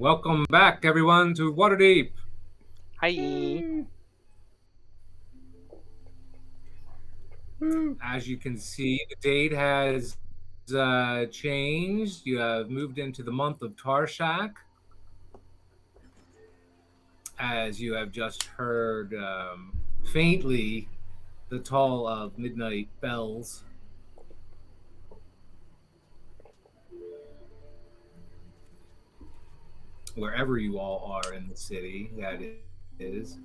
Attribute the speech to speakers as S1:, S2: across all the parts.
S1: Welcome back, everyone, to Waterdeep.
S2: Hi.
S1: As you can see, the date has changed. You have moved into the month of Tarshak, as you have just heard faintly the toll of midnight bells. Wherever you all are in the city, that is.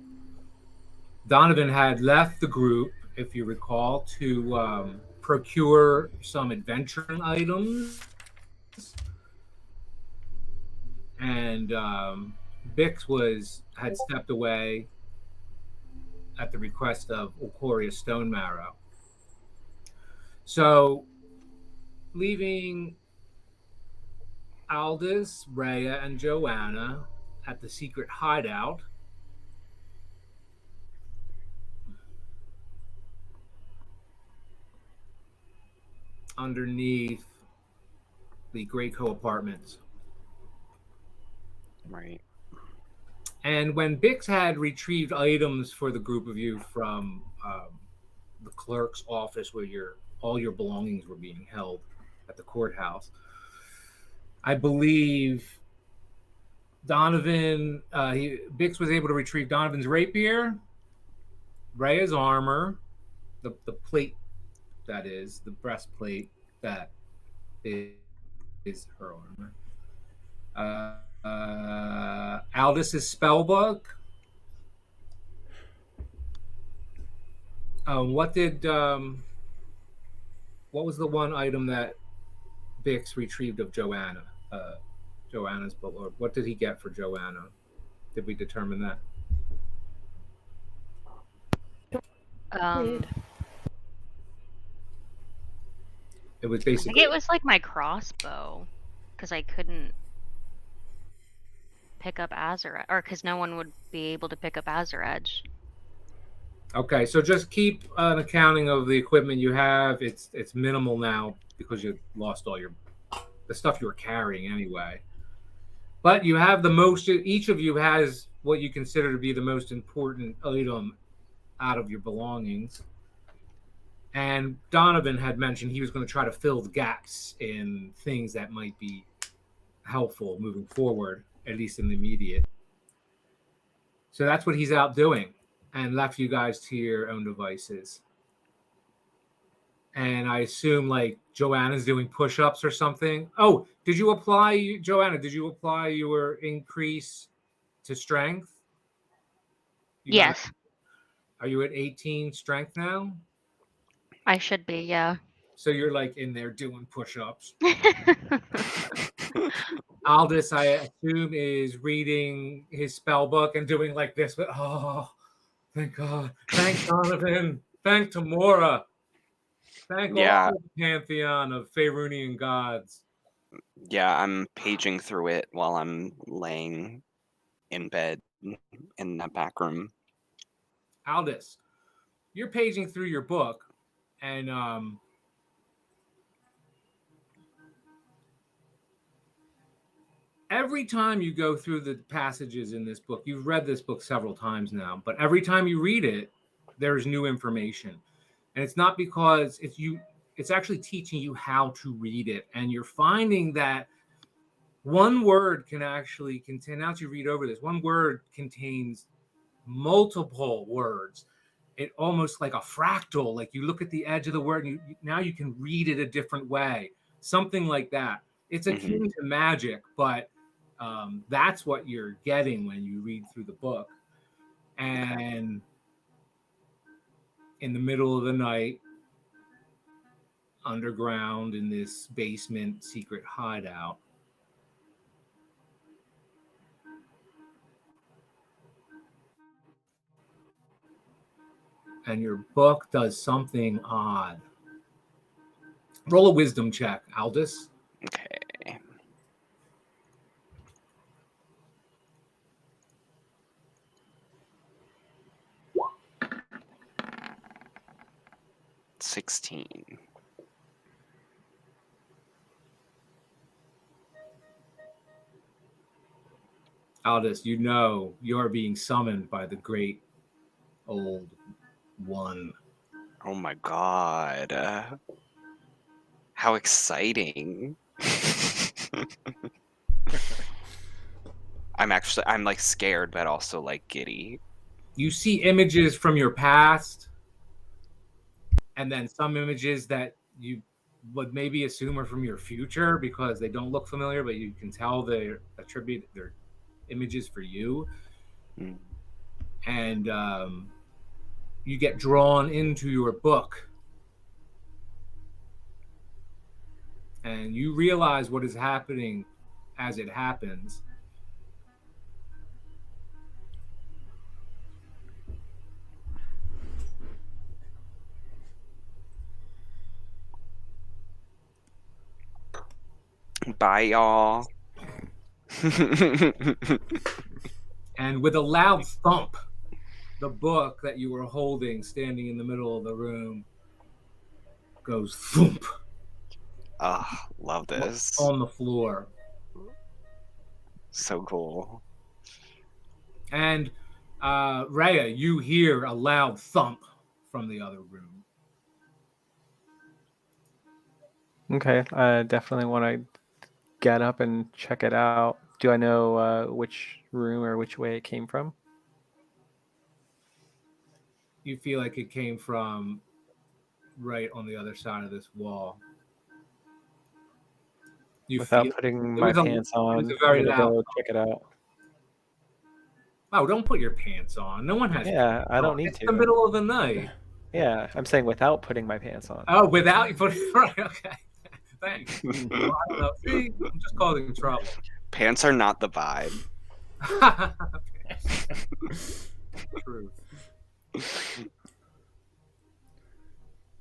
S1: Donovan had left the group, if you recall, to procure some adventuring items, and Bix had stepped away at the request of Ocoria Stone Marrow. So, leaving Aldous, Rhea, and Joanna at the secret hideout, underneath the Greyco apartments.
S2: Right.
S1: And when Bix had retrieved items for the group of you from the clerk's office, where all your belongings were being held at the courthouse, I believe Bix was able to retrieve Donovan's rapier, Rhea's armor, the plate, that is, the breastplate that is her armor. Aldous' spell book. What did what was the one item that Bix retrieved of Joanna? Joanna's book. Or what did he get for Joanna? Did we determine that?
S3: Um,
S1: It was
S3: I think it
S1: basically
S3: was like my crossbow, because I couldn't pick up Azur, or because no one would be able to pick up Azur Edge.
S1: okay. So just keep an accounting of the equipment you have. It's minimal now because you lost all the stuff you were carrying anyway. But you have the most. Each of you has what you consider to be the most important item out of your belongings. And Donovan had mentioned he was going to try to fill the gaps in things that might be helpful moving forward, at least in the immediate. So that's what he's out doing, and left you guys to your own devices. And I assume like Joanna's doing push-ups or something. Oh, Joanna? Did you apply your increase to strength? You got it.
S3: Yes,
S1: Are you at 18 strength now?
S3: I should be, yeah.
S1: So you're like in there doing push-ups. Aldous, I assume, is reading his spell book and doing like this, but thank God. Thank Donovan. Thank Tamora. Thank all
S2: Yeah,
S1: the pantheon of Faerunian gods.
S2: yeah, I'm paging through it while I'm laying in bed in that back room.
S1: Aldous, you're paging through your book, and every time you go through the passages in this book, you've read this book several times now, but every time you read it, there's new information. And it's not because it's actually teaching you how to read it. And you're finding that one word can actually contain, now that you read over this, one word contains multiple words. It almost like a fractal, like you look at the edge of the word and now you can read it a different way, something like that. It's akin to magic, but that's what you're getting when you read through the book. And in the middle of the night, underground in this basement secret hideout, and your book does something odd. Roll a wisdom check, Aldous.
S2: Okay. 16.
S1: Aldous, you know you're being summoned by the great old one.
S2: Oh my god. How exciting. I'm like scared, but also like giddy.
S1: You see images from your past, and then some images that you would maybe assume are from your future because they don't look familiar, but you can tell they're images for you.
S2: Mm.
S1: And you get drawn into your book. And you realize what is happening as it happens.
S2: Bye, y'all.
S1: And with a loud thump, the book that you were holding standing in the middle of the room goes thump
S2: Love this.
S1: on the floor.
S2: So cool.
S1: And Rhea, you hear a loud thump from the other room.
S4: Okay, I definitely want to get up and check it out. Do I know which room or which way it came from?
S1: You feel like it came from right on the other side of this wall. You
S4: Without
S1: feel
S4: putting
S1: it
S4: my
S1: was a-
S4: pants
S1: it
S4: on,
S1: was a very
S4: I'm gonna
S1: loud
S4: go check it out.
S1: Oh, don't put your pants on. No one has
S4: Yeah,
S1: pants
S4: I don't
S1: on.
S4: need
S1: It's
S4: to.
S1: the middle of the night.
S4: Yeah, I'm saying without putting my pants on.
S1: Oh, without you putting right, okay. Thanks. Well, I don't know. See, I'm just causing trouble.
S2: Pants are not the vibe.
S1: Truth.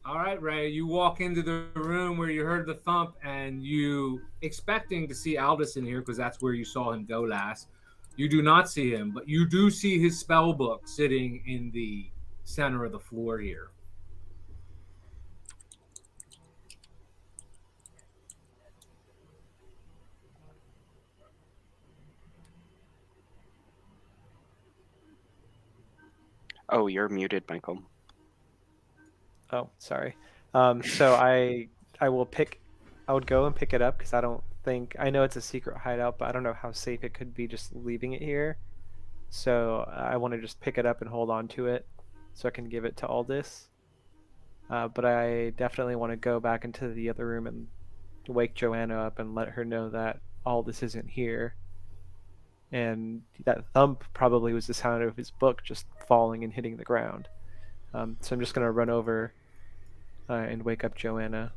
S1: All right, Ray, you walk into the room where you heard the thump and you expecting to see Aldous in here because that's where you saw him go last. You do not see him, but you do see his spell book sitting in the center of the floor here.
S2: Oh, you're muted, Michael.
S4: Oh, sorry. So I would go and pick it up because I know it's a secret hideout, but I don't know how safe it could be just leaving it here. So I want to just pick it up and hold on to it so I can give it to Aldous. But I definitely want to go back into the other room and wake Joanna up and let her know that Aldous isn't here. And that thump probably was the sound of his book just falling and hitting the ground. So I'm just going to run over and wake up Joanna.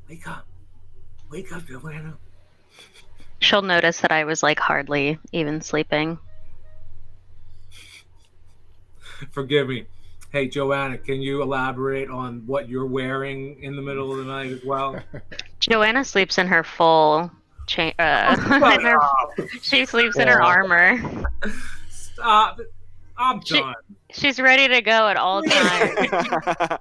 S1: Wake up. Wake up, Joanna.
S3: She'll notice that I was like hardly even sleeping.
S1: Forgive me. Hey, Joanna, can you elaborate on what you're wearing in the middle of the night as well?
S3: Joanna sleeps in her full in her, she sleeps in her armor.
S1: Stop. I'm
S3: She-
S1: done.
S3: She's ready to go at all times.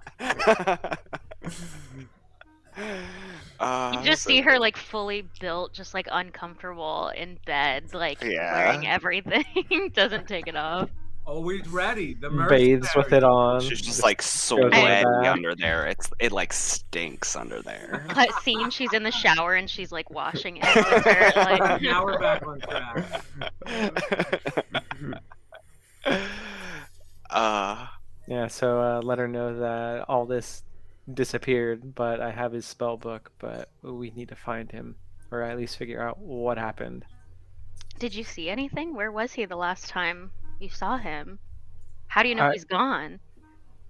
S3: You just
S2: So
S3: see her
S2: good.
S3: like fully built, just like uncomfortable in bed, like
S2: Yeah.
S3: wearing everything. Doesn't take it off.
S1: Always ready. The
S4: Bathes with it on.
S2: She's just like
S4: goes in the
S2: sweaty
S4: bath.
S2: under there. It like stinks under there.
S3: Cut scene, she's in the shower and she's like washing it with her. Like,
S1: Now we're back on track.
S4: Yeah, so let her know that all this disappeared, but I have his spell book, but we need to find him, or at least figure out what happened.
S3: did you see anything? Where was he the last time you saw him? How do you know he's gone?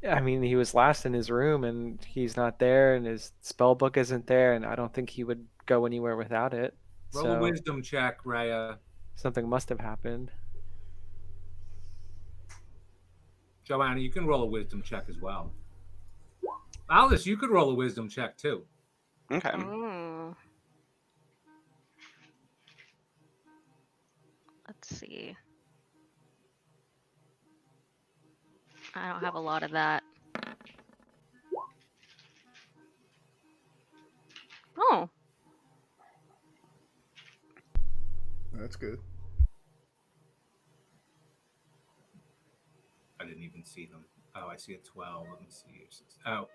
S4: I mean, he was last in his room, and he's not there, and his spell book isn't there, and I don't think he would go anywhere without it.
S1: Roll a wisdom check, Rhea.
S4: Something must have happened.
S1: Joanna, you can roll a wisdom check as well. Alice, you could roll a wisdom check too.
S2: Okay.
S3: Oh. Let's see. I don't have a lot of that. Oh.
S5: That's good.
S1: I didn't even see them. Oh, I see a 12. Let me see. Oh.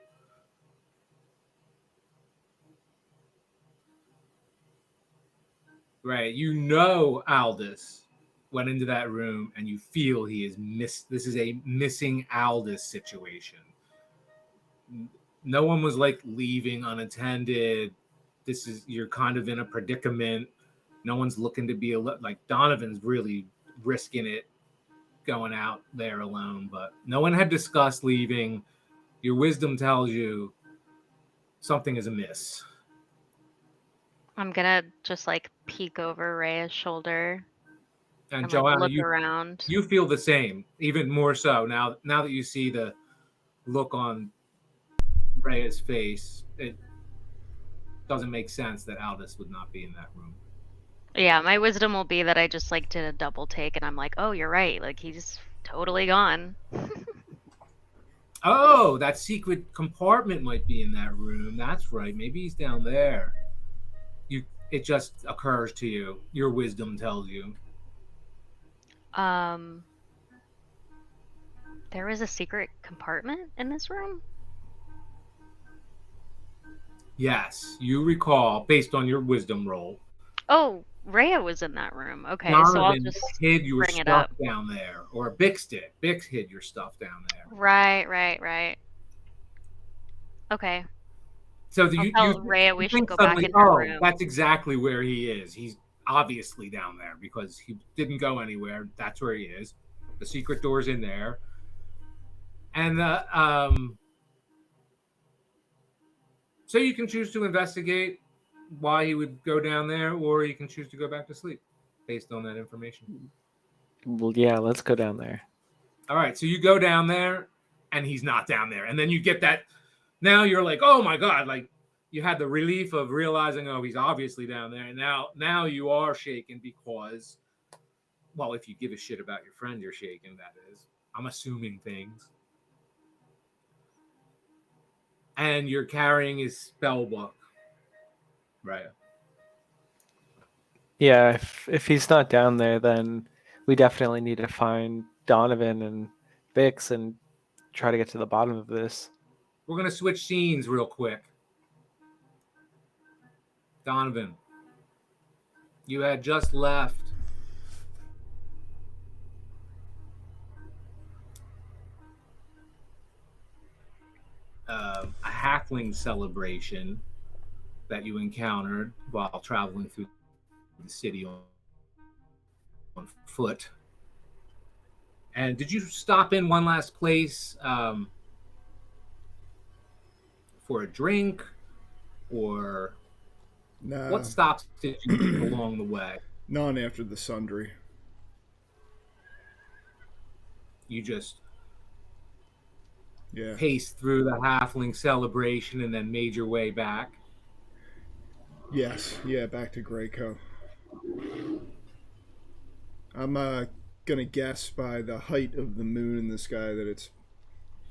S1: Right. You know Aldous went into that room and you feel he is this is a missing Aldous situation. No one was like leaving unattended. You're kind of in a predicament. No one's looking to be like Donovan's really risking it going out there alone, but no one had discussed leaving. Your wisdom tells you something is amiss.
S3: I'm gonna just like peek over Rhea's shoulder
S1: And
S3: and like
S1: Joanna,
S3: look around.
S1: you feel the same, even more so now that you see the look on Rhea's face. It doesn't make sense that Aldous would not be in that room.
S3: Yeah, my wisdom will be that I just like did a double take and I'm like, oh, you're right. Like he's totally gone.
S1: Oh, that secret compartment might be in that room. That's right. Maybe he's down there. It just occurs to you. Your wisdom tells you.
S3: There was a secret compartment in this room?
S1: Yes, you recall based on your wisdom roll.
S3: Oh, Rhea was in that room. Okay, so I'll just
S1: hid your
S3: bring it
S1: stuff
S3: up.
S1: down there, or Bix did. Bix hid your stuff down there.
S3: Right. Okay.
S1: So
S3: I'll tell Rhea we should
S1: think
S3: go back
S1: suddenly,
S3: in her room.
S1: that's exactly where he is. He's obviously down there because he didn't go anywhere. That's where he is. The secret door's in there, and so you can choose to investigate why he would go down there, or you can choose to go back to sleep based on that information.
S4: Well, yeah, let's go down there.
S1: All right, so you go down there, and he's not down there, and then you get that. Now you're like, oh my god! Like you had the relief of realizing, oh, he's obviously down there, and now you are shaken because, well, if you give a shit about your friend, you're shaken. That is, I'm assuming things, and you're carrying his spell book, right?
S4: Yeah, if he's not down there, then we definitely need to find Donovan and Bix and try to get to the bottom of this.
S1: We're gonna switch scenes real quick. Donovan, you had just left a halfling celebration that you encountered while traveling through the city on foot. And did you stop in one last place for a drink, or
S5: Nah,
S1: what stops did you make along the way?
S5: none after the sundry.
S1: You just
S5: Yeah.
S1: paced through the halfling celebration and then made your way back.
S5: Yes. Yeah. Back to Greyco. I'm gonna guess by the height of the moon in the sky that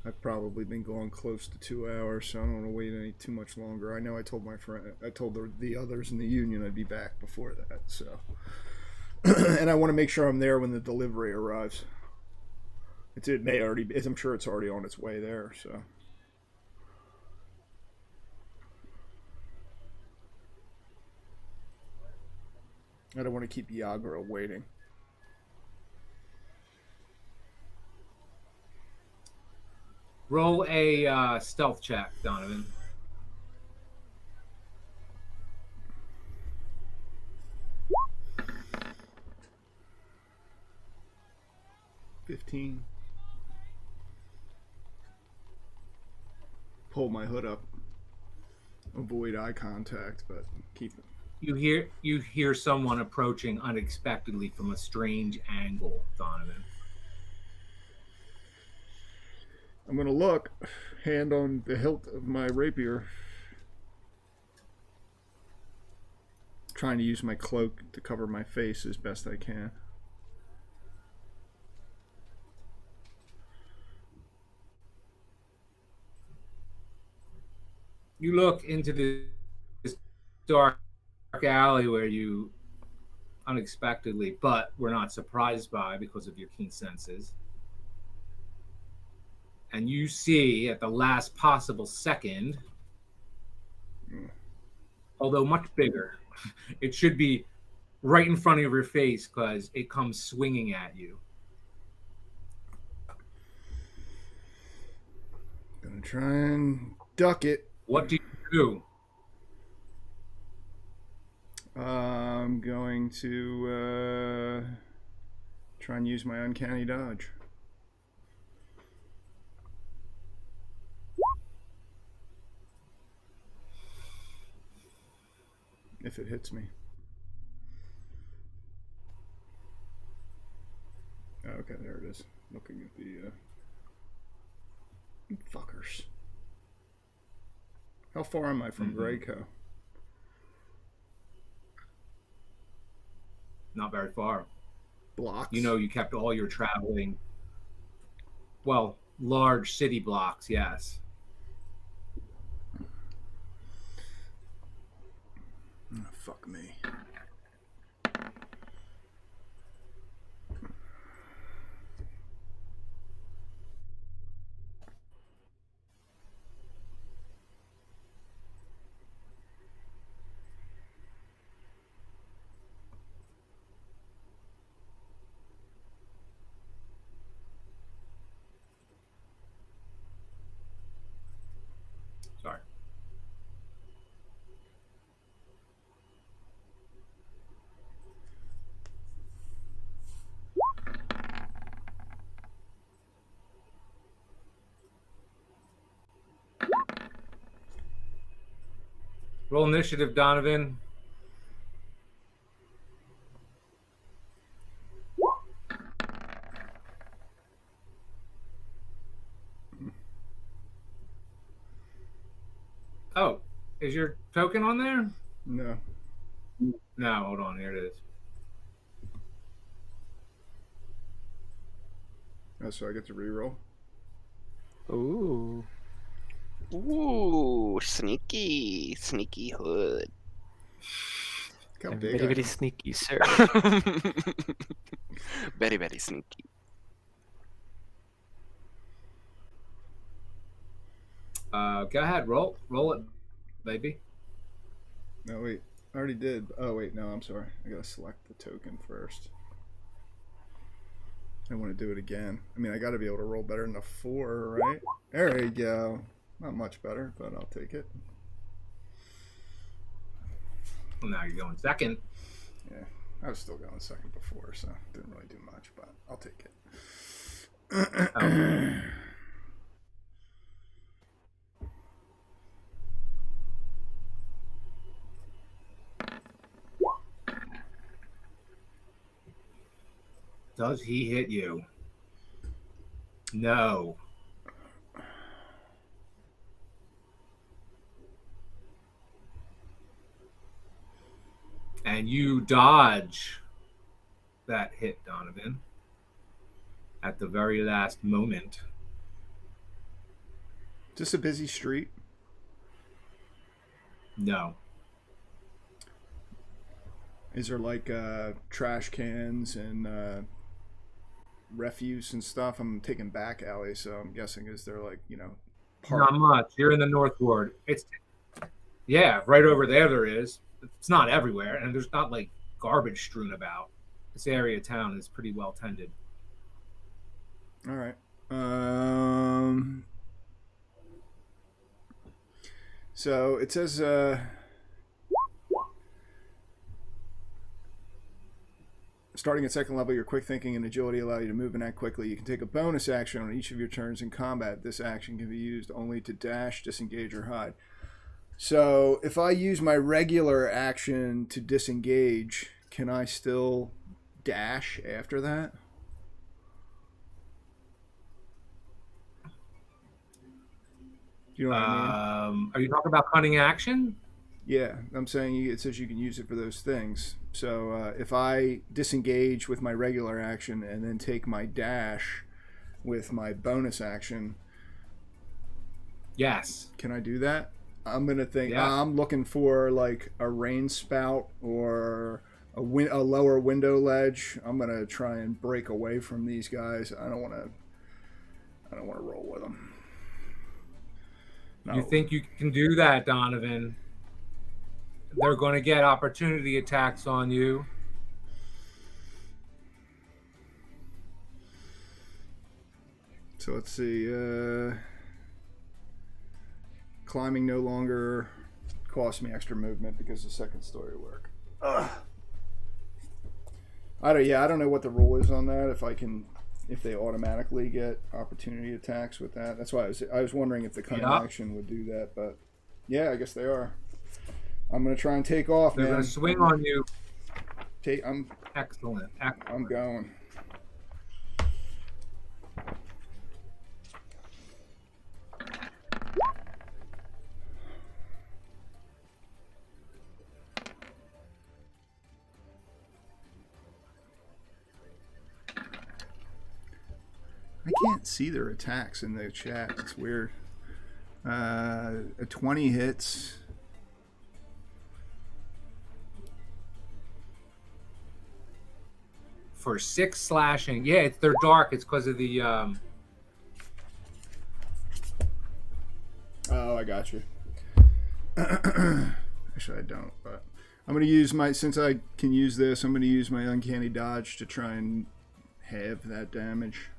S5: I've probably been gone close to 2 hours, so I don't want to wait any too much longer. I know I told the others in the union I'd be back before that, so. And I want to make sure I'm there when the delivery arrives. It may already be, I'm sure it's already on its way there, so. I don't want to keep Yagra waiting.
S1: Roll a stealth check, Donovan.
S5: $15. Pull my hood up. Avoid eye contact, but keep it.
S1: You hear someone approaching unexpectedly from a strange angle, Donovan.
S5: I'm gonna look, hand on the hilt of my rapier, trying to use my cloak to cover my face as best I can.
S1: You look into this dark alley where you unexpectedly, but we're not surprised by because of your keen senses. And you see at the last possible second, although much bigger, it should be right in front of your face because it comes swinging at you.
S5: Gonna try and duck it.
S1: What do you do?
S5: I'm going to try and use my uncanny dodge. If it hits me. Oh, okay, there it is. Looking at the fuckers. How far am I from Greyco?
S1: Not very far.
S5: Blocks.
S1: You know, you kept all your traveling, well, large city blocks, yes.
S5: Oh, fuck me.
S1: Sorry. Roll initiative, Donovan. Oh, is your token on there?
S5: No.
S1: No, hold on. Here it is.
S5: Oh, so I get to reroll?
S4: Ooh.
S2: Ooh, sneaky hood.
S5: Look how
S4: I'm
S5: big
S4: very,
S5: I
S4: very
S5: am.
S4: sneaky, sir.
S2: Very, very sneaky.
S1: Go ahead, roll it, baby.
S5: No, wait. I already did. Oh, wait. No, I'm sorry. I gotta select the token first. I want to do it again. I mean, I gotta be able to roll better than a 4, right? There you go. Not much better, but I'll take it.
S1: Well, now you're going second.
S5: Yeah, I was still going second before, so didn't really do much, but I'll take it.
S1: Oh. Does he hit you? No. And you dodge that hit, Donovan, at the very last moment.
S5: Is this a busy street?
S1: No.
S5: Is there like trash cans and refuse and stuff? I'm taking back alley, so I'm guessing is there like, park?
S1: Not much. You're in the North Ward. Yeah, right over there is. It's not everywhere, and there's not like garbage strewn about. This area of town is pretty well tended.
S5: All right. So it says starting at second level, your quick thinking and agility allow you to move and act quickly. You can take a bonus action on each of your turns in combat. This action can be used only to dash, disengage, or hide. So if I use my regular action to disengage, can I still dash after that? Do you know what I mean?
S1: Are you talking about cunning action?
S5: Yeah, I'm saying it says you can use it for those things. So if I disengage with my regular action and then take my dash with my bonus action,
S1: Yes.
S5: can I do that? I'm gonna think
S1: Yeah.
S5: I'm looking for like a rain spout or a lower window ledge. I'm gonna try and break away from these guys. I don't want to roll with them. No.
S1: You think you can do that, Donovan? They're going to get opportunity attacks on you.
S5: So let's see. Climbing no longer costs me extra movement because the second story work. Ugh. I don't know what the rule is on that. If they automatically get opportunity attacks with that. That's why I was wondering if the cunning action would do that, but yeah, I guess they are. I'm gonna try and take off,
S1: They're
S5: man.
S1: going to swing on you.
S5: I'm
S1: Excellent.
S5: I'm going. I can't see their attacks in the chat. It's weird. A 20 hits.
S1: For 6 slashing. Yeah, they're dark. It's because of the...
S5: Oh, I got you. Actually, I don't, but I'm going to use since I can use this, I'm going to use my uncanny dodge to try and halve that damage.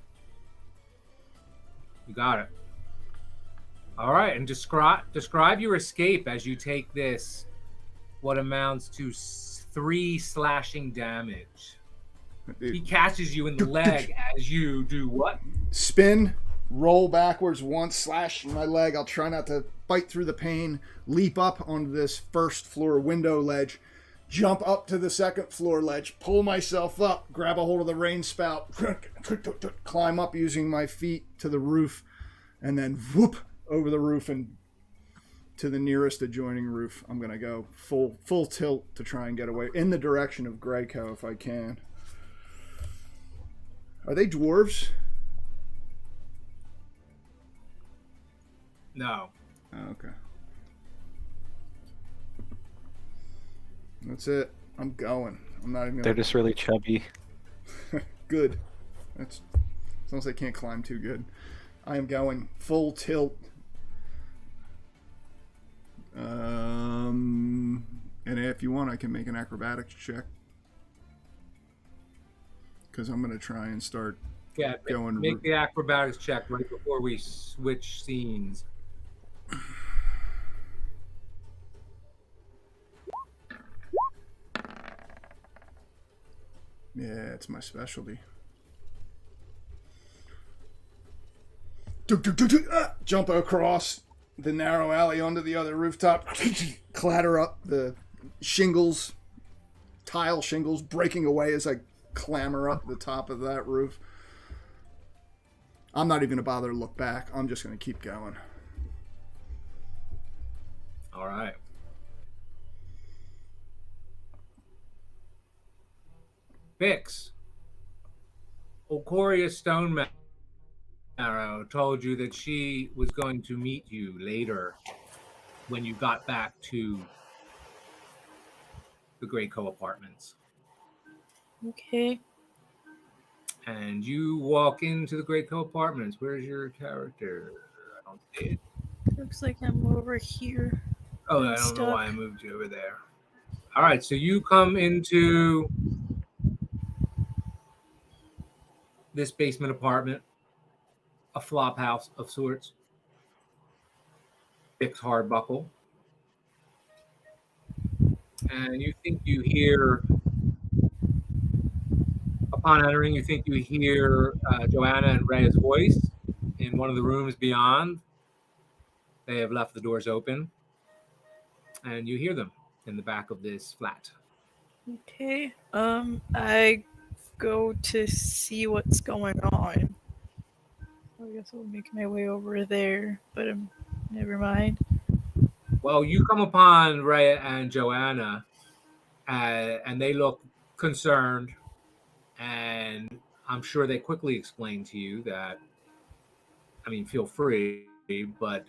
S1: You got it. All right, and describe your escape as you take this, what amounts to 3 slashing damage. He catches you in the leg as you do what?
S5: Spin, roll backwards once, slash my leg. I'll try not to bite through the pain, leap up onto this first floor window ledge, jump up to the second floor ledge, pull myself up, grab a hold of the rain spout, climb up using my feet to the roof, and then whoop over the roof and to the nearest adjoining roof. I'm going to go full tilt to try and get away in the direction of Greycoat if I can. Are they dwarves?
S1: No.
S5: Oh, okay. That's it. I'm going. I'm not even gonna...
S4: They're just really chubby.
S5: Good. That's as long as they can't climb too good. I am going full tilt. And if you want, I can make an acrobatics check. Because I'm going to try and start going.
S1: Make the acrobatics check right before we switch scenes.
S5: Yeah, it's my specialty. Jump across the narrow alley onto the other rooftop. Clatter up the shingles, tile shingles, breaking away as I clamber up the top of that roof. I'm not even going to bother to look back. I'm just going to keep going.
S1: All right. Bix. Ocoria Stone Marrow told you that she was going to meet you later when you got back to the Greycoat Apartments.
S6: Okay.
S1: And you walk into the Greycoat Apartments. Where's your character? I don't see it.
S6: Looks like I'm over here.
S1: Oh, I don't know why I moved you over there. All right, so you come into this basement apartment, a flop house of sorts. Bix Hardbuckle. And you think you hear, upon entering, you think you hear Joanna and Rhea's voice in one of the rooms beyond. They have left the doors open. And you hear them in the back of this flat.
S6: Okay. I go to see what's going on. I guess I'll make my way over there, but never mind.
S1: Well, you come upon Rhea and Joanna, and they look concerned, and I'm sure they quickly explain to you that, I mean, feel free, but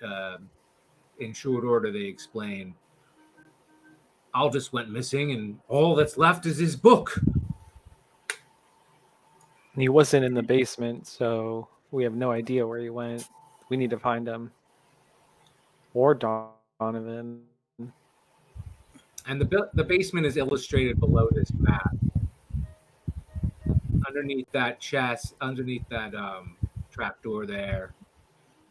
S1: in short order, they explain Aldous went missing, and all that's left is his book.
S4: He wasn't in the basement, so we have no idea where he went. We need to find him. Or Donovan.
S1: And the basement is illustrated below this map. Underneath that chest, underneath that trapdoor there,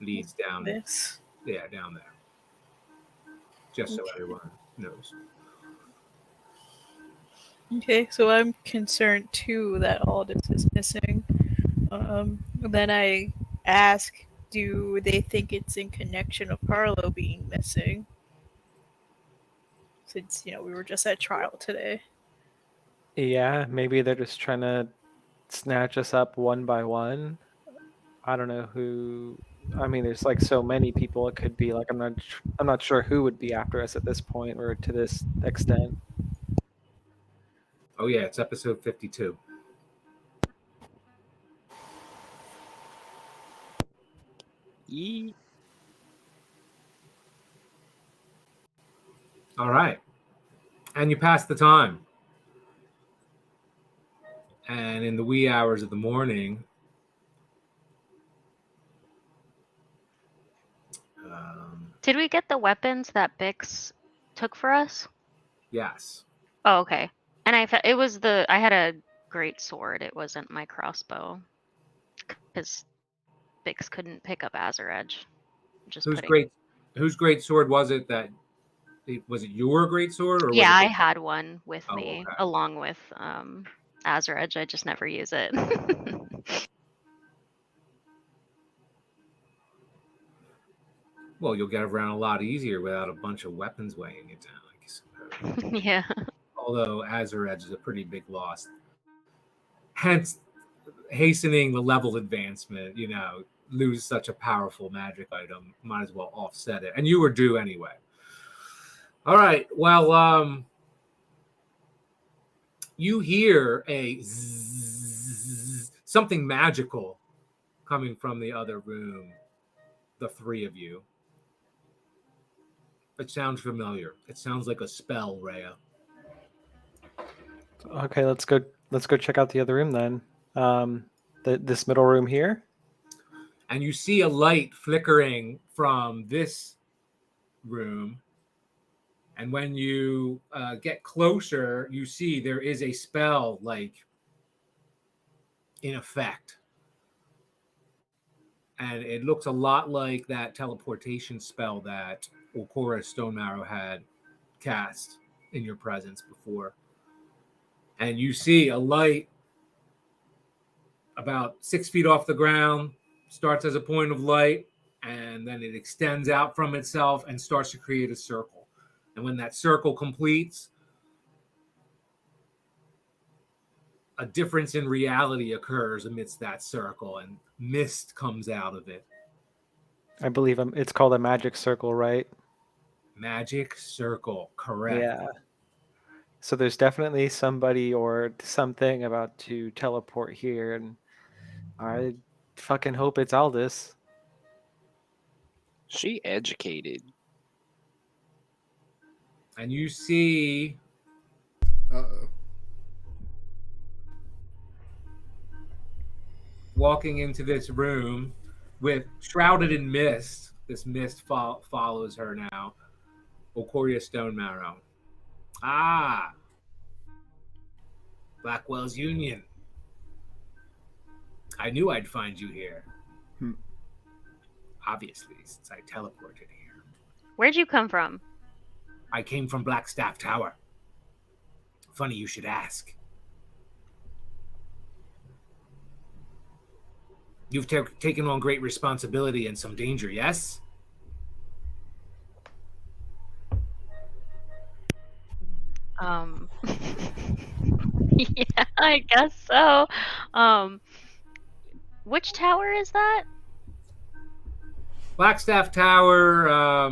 S1: leads down.
S6: This.
S1: Yeah, down there. Just so everyone knows.
S6: Okay, so I'm concerned too that Aldous is missing. Then I ask, do they think it's in connection of Carlo being missing? Since, we were just at trial today.
S4: Yeah, maybe they're just trying to snatch us up one by one. I don't know who. I mean, there's like so many people. It could be like I'm not sure who would be after us at this point or to this extent.
S1: Oh yeah, it's episode 52.
S2: Yee.
S1: All right, and you pass the time. And in the wee hours of the morning,
S3: Did we get the weapons that Bix took for us?
S1: yes.
S3: Oh, okay. And it was I had a great sword. It wasn't my crossbow. Because Bix couldn't pick up Azur Edge.
S1: Whose great sword was it was it your great sword or
S3: Yeah,
S1: was
S3: I had one with
S1: Oh,
S3: me
S1: okay.
S3: along with Azur Edge. I just never use it.
S1: Well, you'll get around a lot easier without a bunch of weapons weighing you down, I suppose.
S3: Yeah.
S1: Although Azur Edge is a pretty big loss. Hence, hastening the level advancement, lose such a powerful magic item, might as well offset it. And you were due anyway. All right. Well, you hear a zzz, something magical coming from the other room, the three of you. It sounds familiar. It sounds like a spell, Rhea.
S4: Okay, let's go check out the other room then. This middle room here.
S1: And you see a light flickering from this room. And when you get closer, you see there is a spell in effect. And it looks a lot like that teleportation spell that Okora Stonemarrow had cast in your presence before. And you see a light about 6 feet off the ground, starts as a point of light, and then it extends out from itself and starts to create a circle. And when that circle completes, a difference in reality occurs amidst that circle, and mist comes out of it.
S4: I believe it's called a magic circle, right?
S1: Magic circle, correct.
S4: Yeah. So there's definitely somebody or something about to teleport here, and I fucking hope it's Aldous.
S2: She educated.
S1: And you see
S5: Uh-oh.
S1: walking into this room with shrouded in mist. This mist follows her now. Okoria Stonemarrow. Ah, Blackwell's Union. I knew I'd find you here. Obviously, since I teleported here.
S3: Where'd you come from?
S1: I came from Blackstaff Tower. Funny you should ask. You've taken on great responsibility and some danger, yes?
S3: Yeah, I guess so. Which tower is that?
S1: Blackstaff Tower,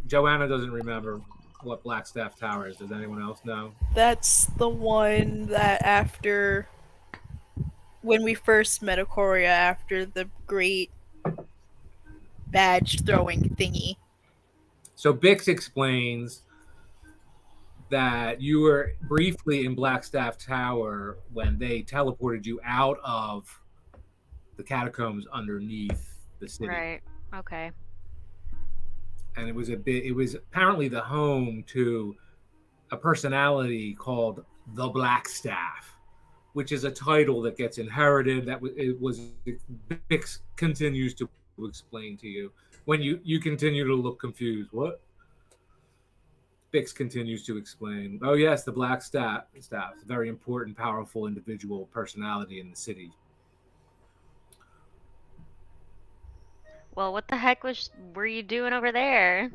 S1: Joanna doesn't remember what Blackstaff Tower is. Does anyone else know?
S6: That's the one that when we first met Ikoria after the great badge throwing thingy.
S1: So Bix explains that you were briefly in Blackstaff Tower when they teleported you out of the catacombs underneath the city.
S3: Right. Okay.
S1: And it was apparently the home to a personality called the Blackstaff, which is a title that gets inherited. Bix continues to explain to you when you continue to look confused. What? Bix continues to explain. Oh yes, the Blackstaff, very important, powerful individual personality in the city.
S3: Well, what the heck were you doing over there?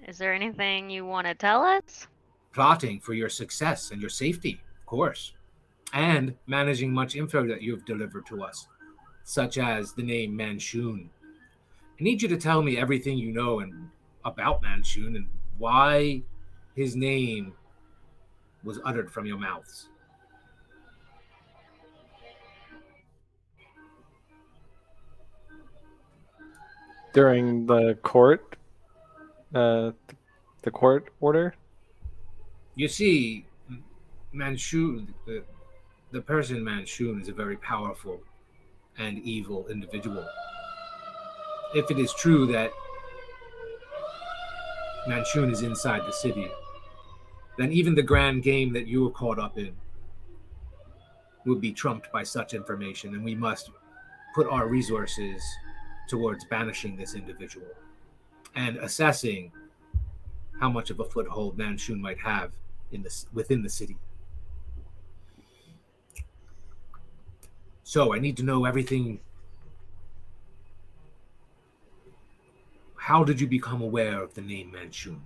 S3: Is there anything you want to tell us?
S1: Plotting for your success and your safety, of course, and managing much info that you have delivered to us, such as the name Manchun. I need you to tell me everything you know about Manchun and why his name was uttered from your mouths.
S4: During the court, the court order.
S1: You see, Manchun, the person Manchun is a very powerful and evil individual. If it is true that Manchun is inside the city, then even the grand game that you were caught up in would be trumped by such information, and we must put our resources towards banishing this individual and assessing how much of a foothold Manchun might have within the city. So I need to know everything. How did you become aware of the name Manchun?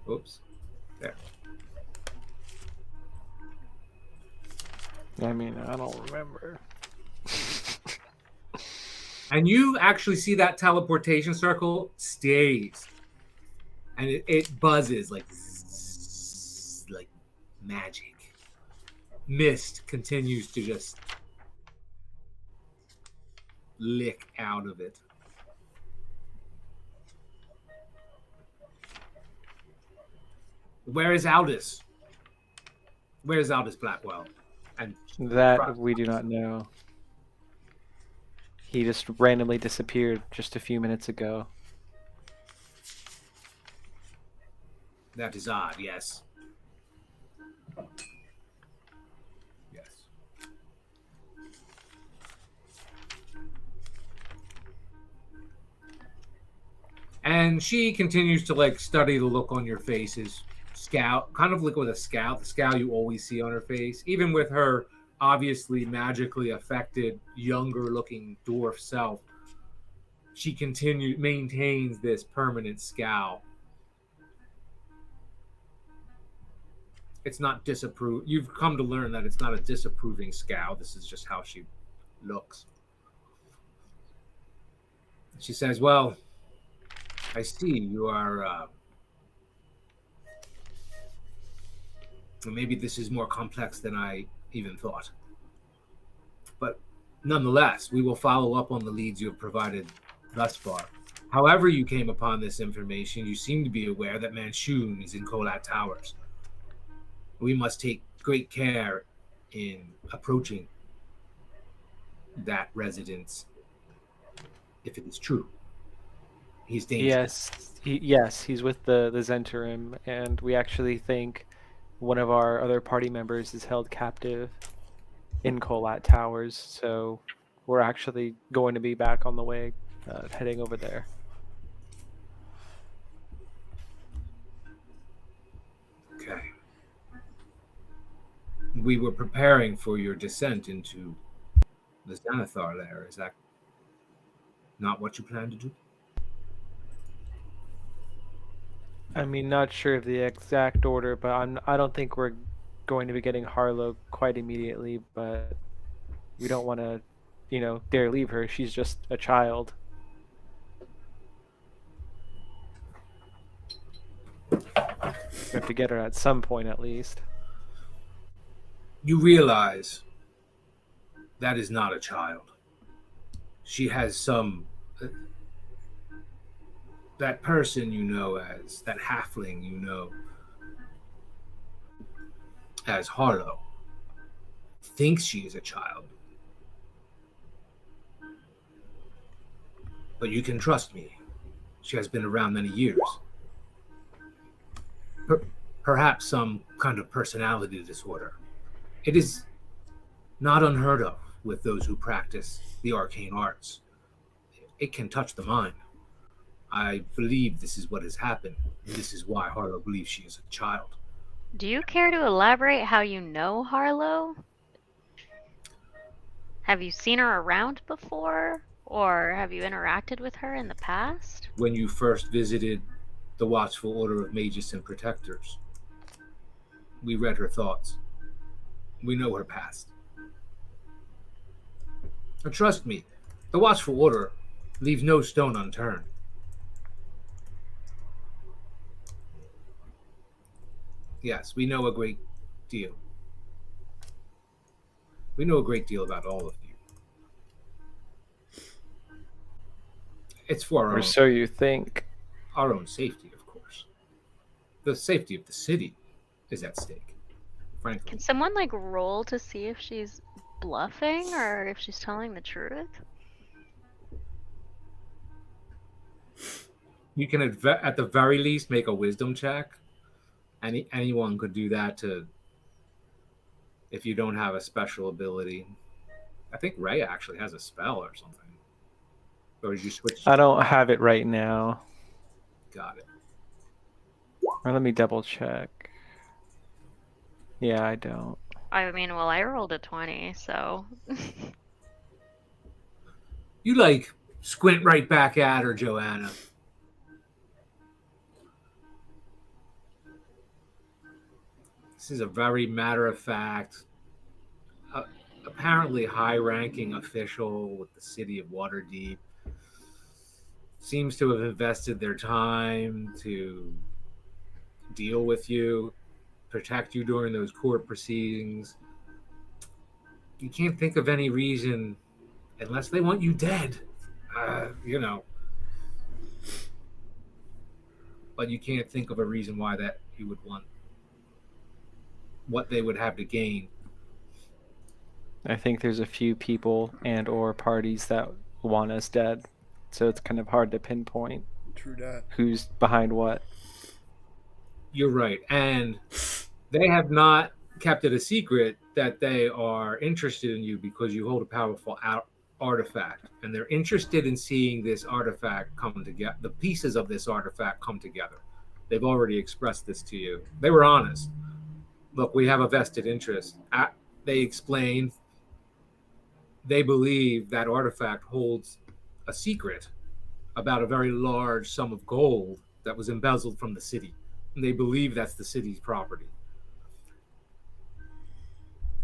S1: Oops. There.
S4: I mean, I don't remember.
S1: And you actually see that teleportation circle stays. And it buzzes like zzz, like magic. Mist continues to just lick out of it. Where is Aldous? Where is Aldous Blackwell? And
S4: That we do not know. He just randomly disappeared just a few minutes ago.
S1: that is odd, yes. Yes. And she continues to like study the look on your faces. Scout, kind of like with a scout, the scout you always see on her face, even with her obviously magically affected, younger looking dwarf self. She maintains this permanent scowl. It's not disapprove. You've come to learn that it's not a disapproving scowl. This is just how she looks. She says, well, I see you are, maybe this is more complex than I even thought. But nonetheless, we will follow up on the leads you have provided thus far. However you came upon this information, you seem to be aware that Manchun is in Kolat Towers. We must take great care in approaching that residence if it is true. He's dangerous.
S4: Yes, he's with the Zentarim, and we actually think one of our other party members is held captive in Kolat Towers, so we're actually going to be back on the way, heading over there.
S1: Okay. We were preparing for your descent into the Xanathar lair. Is that not what you plan to do?
S4: I mean, not sure of the exact order, but I don't think we're going to be getting Harlow quite immediately, but we don't want to, dare leave her. She's just a child. We have to get her at some point at least.
S1: You realize That is not a child. She has some... that person you know as, that halfling you know as Harlow, thinks she is a child. But you can trust me. She has been around many years. Perhaps some kind of personality disorder. It is not unheard of with those who practice the arcane arts. It can touch the mind. I believe this is what has happened. This is why Harlow believes she is a child.
S3: Do you care to elaborate how you know Harlow? Have you seen her around before? Or have you interacted with her in the past?
S1: When you first visited the Watchful Order of Mages and Protectors, we read her thoughts. We know her past. And trust me, the Watchful Order leaves no stone unturned. Yes, we know a great deal. We know a great deal about all of you. It's for
S4: Or so you think.
S1: our own safety, of course. The safety of the city is at stake, frankly.
S3: Can someone like roll to see if she's bluffing or if she's telling the truth?
S1: You can at the very least make a wisdom check. Anyone could do that to, if you don't have a special ability. I think Ray actually has a spell or something. Or did you switch?
S4: I don't have it right now.
S1: Got it.
S4: Or let me double check. Yeah, I don't.
S3: I mean, well, I rolled a 20, so.
S1: You like squint right back at her, Joanna. This is a very matter-of-fact, apparently high-ranking official with the city of Waterdeep. Seems to have invested their time to deal with you, protect you during those court proceedings. You can't think of any reason, unless they want you dead, But you can't think of a reason why that you would want, what they would have to gain.
S4: I think there's a few people and or parties that want us dead. So it's kind of hard to pinpoint
S5: True that.
S4: who's behind what.
S1: You're right. And they have not kept it a secret that they are interested in you because you hold a powerful artifact. And they're interested in seeing this artifact come together, the pieces of this artifact come together. They've already expressed this to you. They were honest. Look, we have a vested interest. They explained they believe that artifact holds a secret about a very large sum of gold that was embezzled from the city. And they believe that's the city's property.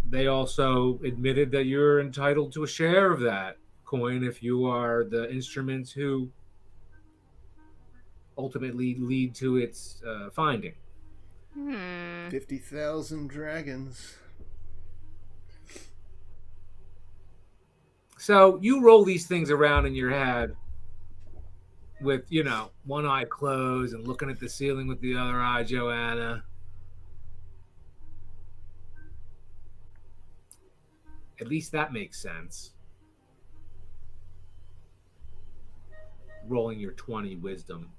S1: They also admitted that you're entitled to a share of that coin if you are the instruments who ultimately lead to its finding.
S5: 50,000 dragons.
S1: So you roll these things around in your head with, one eye closed and looking at the ceiling with the other eye, Joanna. At least that makes sense. Rolling your 20 wisdom.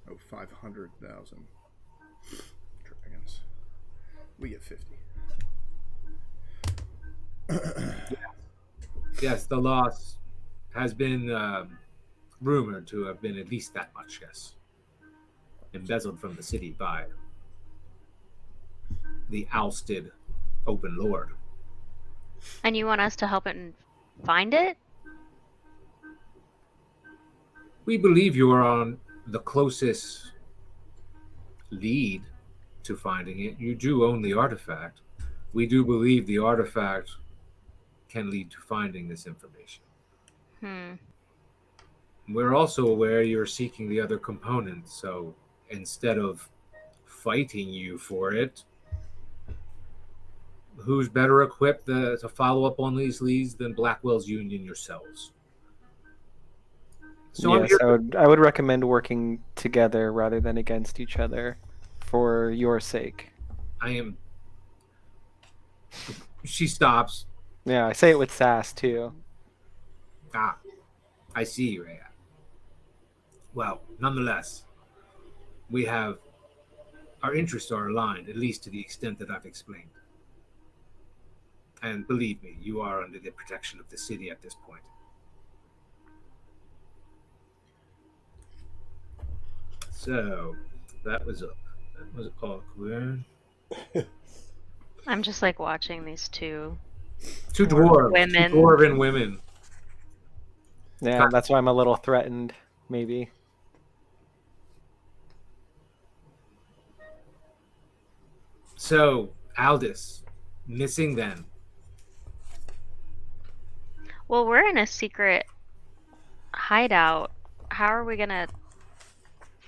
S5: Oh, 500,000 dragons. We get 50.
S1: Yes, the loss has been rumored to have been at least that much, yes. Embezzled from the city by the ousted open lord.
S3: And you want us to help it and find it?
S1: We believe you are on the closest lead to finding it. You do own the artifact. We do believe the artifact can lead to finding this information. We're also aware you're seeking the other components, so instead of fighting you for it, who's better equipped to follow up on these leads than Blackwell's Union yourselves? So I'm
S4: Yes,
S1: here.
S4: I would recommend working together rather than against each other for your sake.
S1: I am. She stops.
S4: Yeah, I say it with sass too.
S1: Ah, I see, Rhea. Well, nonetheless, we have our interests are aligned, at least to the extent that I've explained. And believe me, you are under the protection of the city at this point. So that was awkward.
S3: I'm just like watching these two
S1: Two
S3: Dwarf
S1: dwarves,
S3: women.
S1: two dwarven women.
S4: Yeah, that's why I'm a little threatened, maybe.
S1: So Aldous, missing then.
S3: Well, we're in a secret hideout. How are we gonna?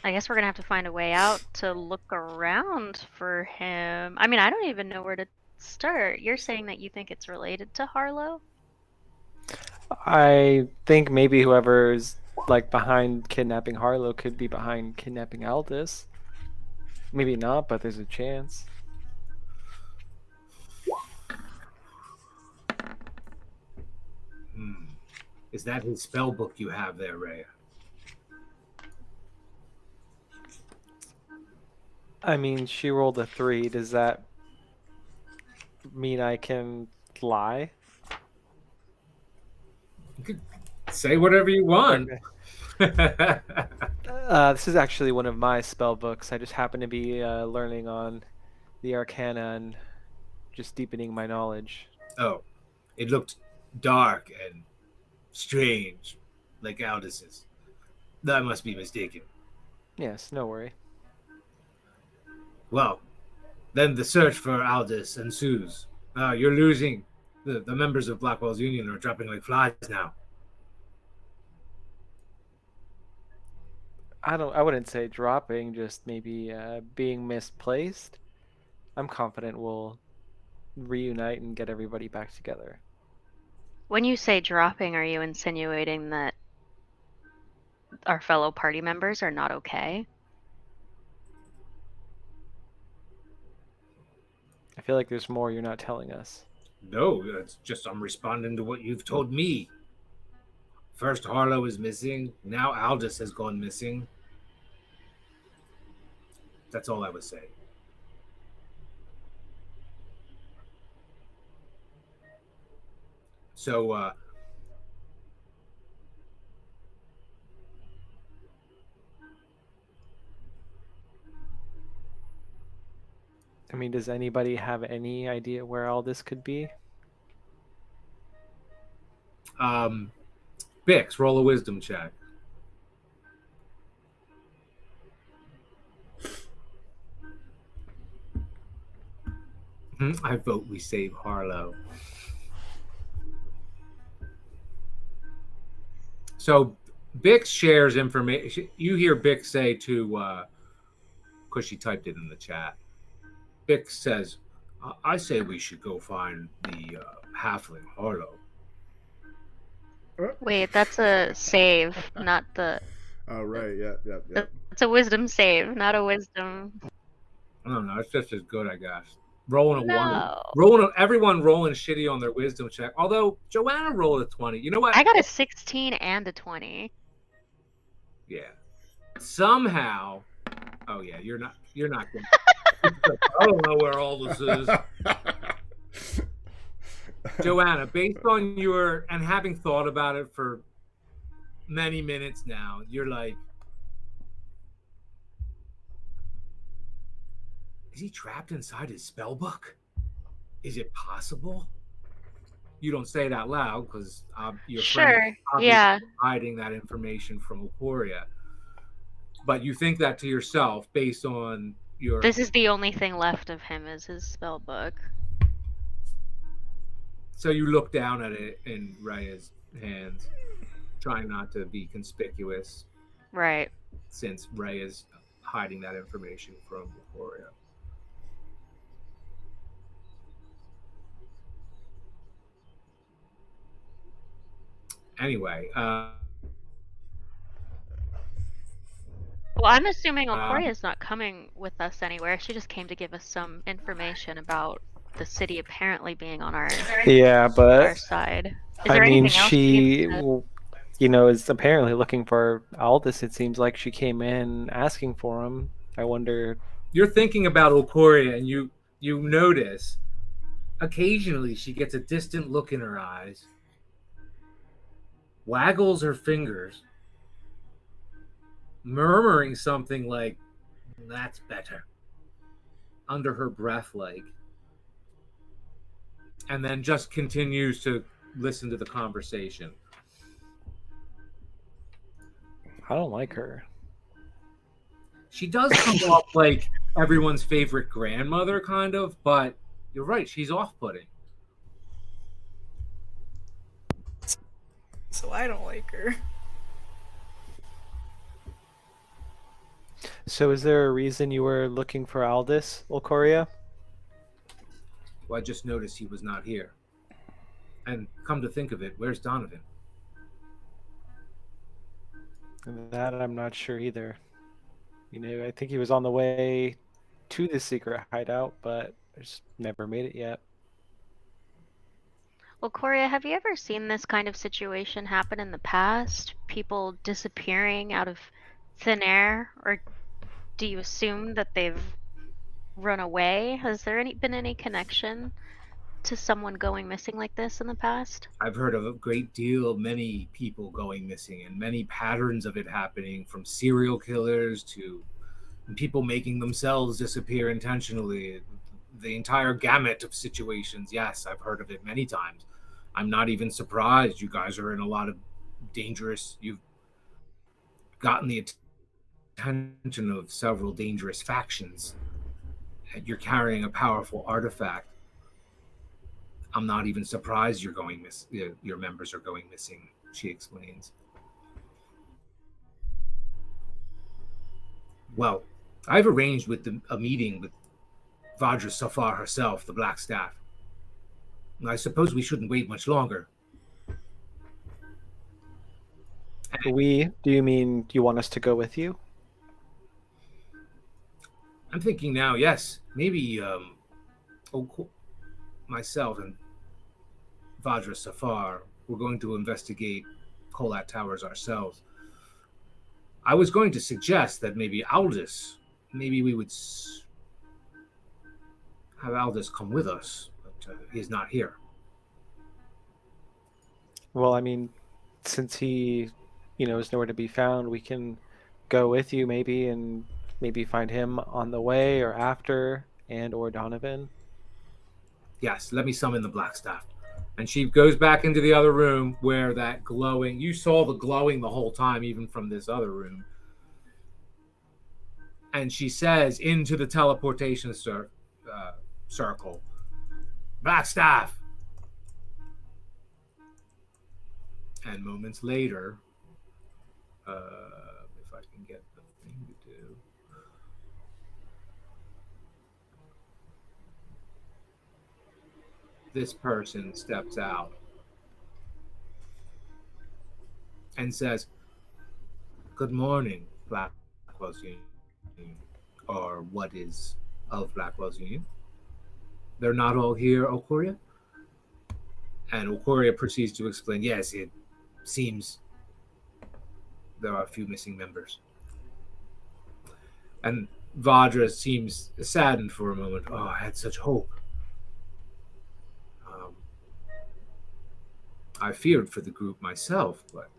S3: I guess we're gonna have to find a way out to look around for him. I mean, I don't even know where to start. You're saying that you think it's related to Harlow?
S4: I think maybe whoever's like behind kidnapping Harlow could be behind kidnapping Aldous. Maybe not, but there's a chance.
S1: Is that his spell book you have there, Rhea?
S4: I mean, she rolled a 3. Does that mean I can lie?
S1: You could say whatever you want.
S4: Okay. This is actually one of my spell books. I just happen to be learning on the Arcana and just deepening my knowledge.
S1: Oh, it looked dark and strange, like Aldous'. I must be mistaken.
S4: Yes, no worry.
S1: Well, then the search for Aldous ensues. You're losing. The members of Blackwell's Union are dropping like flies now.
S4: I wouldn't say dropping, just maybe being misplaced. I'm confident we'll reunite and get everybody back together.
S3: When you say dropping, are you insinuating that our fellow party members are not okay?
S4: I feel like there's more you're not telling us.
S1: No, it's just I'm responding to what you've told me. First Harlow is missing. Now Aldous has gone missing. That's all I was saying. So,
S4: I mean, does anybody have any idea where all this could be?
S1: Bix, roll a wisdom check. I vote we save Harlow. So Bix shares information. You hear Bix say to, because she typed it in the chat. Bix says, I say we should go find the halfling Harlow.
S3: Wait, that's a save, not the.
S5: Oh, right. Yep.
S3: It's a wisdom save, not a wisdom.
S1: I don't know. It's just as good, I guess. Rolling a
S3: No.
S1: one. Everyone rolling shitty on their wisdom check. Although Joanna rolled a 20. You know what?
S3: I got a 16 and a 20.
S1: Yeah. Somehow. Oh yeah, you're not good. I don't know where all this is. Joanna, based on your and having thought about it for many minutes now, you're like, is he trapped inside his spell book? Is it possible? You don't say it out loud because your friend
S3: Sure.
S1: is obviously
S3: Yeah.
S1: hiding that information from Oporia. But you think that to yourself based on your.
S3: This is the only thing left of him is his spell book.
S1: So you look down at it in Raya's hands, trying not to be conspicuous.
S3: Right.
S1: Since Raya's hiding that information from Oporia. Anyway,
S3: Well, I'm assuming Okoria's not coming with us anywhere. She just came to give us some information about the city apparently being on
S4: Yeah,
S3: our
S4: but
S3: side. Is
S4: I
S3: there
S4: mean,
S3: anything else she needs
S4: she,
S3: to...
S4: is apparently looking for Aldous. It seems like she came in asking for him. I wonder.
S1: you're thinking about Okoria, and you notice occasionally she gets a distant look in her eyes, waggles her fingers, murmuring something like, "That's better," under her breath, and then just continues to listen to the conversation.
S4: I don't like her.
S1: She does come off like everyone's favorite grandmother, kind of, but you're right, she's off-putting.
S6: So I don't like her.
S4: So, is there a reason you were looking for Aldous, Ulcoria?
S1: Well, I just noticed he was not here. And come to think of it, where's Donovan?
S4: That I'm not sure either. I think he was on the way to the secret hideout, but just never made it yet.
S3: Well, Korea, have you ever seen this kind of situation happen in the past? People disappearing out of thin air? Or do you assume that they've run away? Has there been any connection to someone going missing like this in the past?
S1: I've heard of a great deal of many people going missing and many patterns of it happening, from serial killers to people making themselves disappear intentionally. The entire gamut of situations. Yes, I've heard of it many times. I'm not even surprised. You guys are in a lot of dangerous, you've gotten the attention of several dangerous factions. You're carrying a powerful artifact. I'm not even surprised your members are going missing, she explains. Well, I've arranged with a meeting with Vajra Safar herself, the Black Staff. I suppose we shouldn't wait much longer.
S4: Do you mean you want us to go with you?
S1: I'm thinking now, yes, maybe myself and Vajra Safar, we're going to investigate Kolat Towers ourselves. I was going to suggest that maybe we would have Aldous come with us, but he's not here.
S4: Well, I mean, since he, is nowhere to be found, we can go with you maybe and maybe find him on the way or after, and or Donovan.
S1: Yes, let me summon the Black Staff. And she goes back into the other room where that glowing, you saw the glowing the whole time, even from this other room. And she says into the teleportation circle, Black Staff. And moments later, if I can get the thing to do. This person steps out and says, "Good morning, Blackwell's Union," or what is of Blackwell's Union. They're not all here, Okoria? And Okoria proceeds to explain, yes, it seems there are a few missing members. And Vajra seems saddened for a moment. Oh, I had such hope. I feared for the group myself, but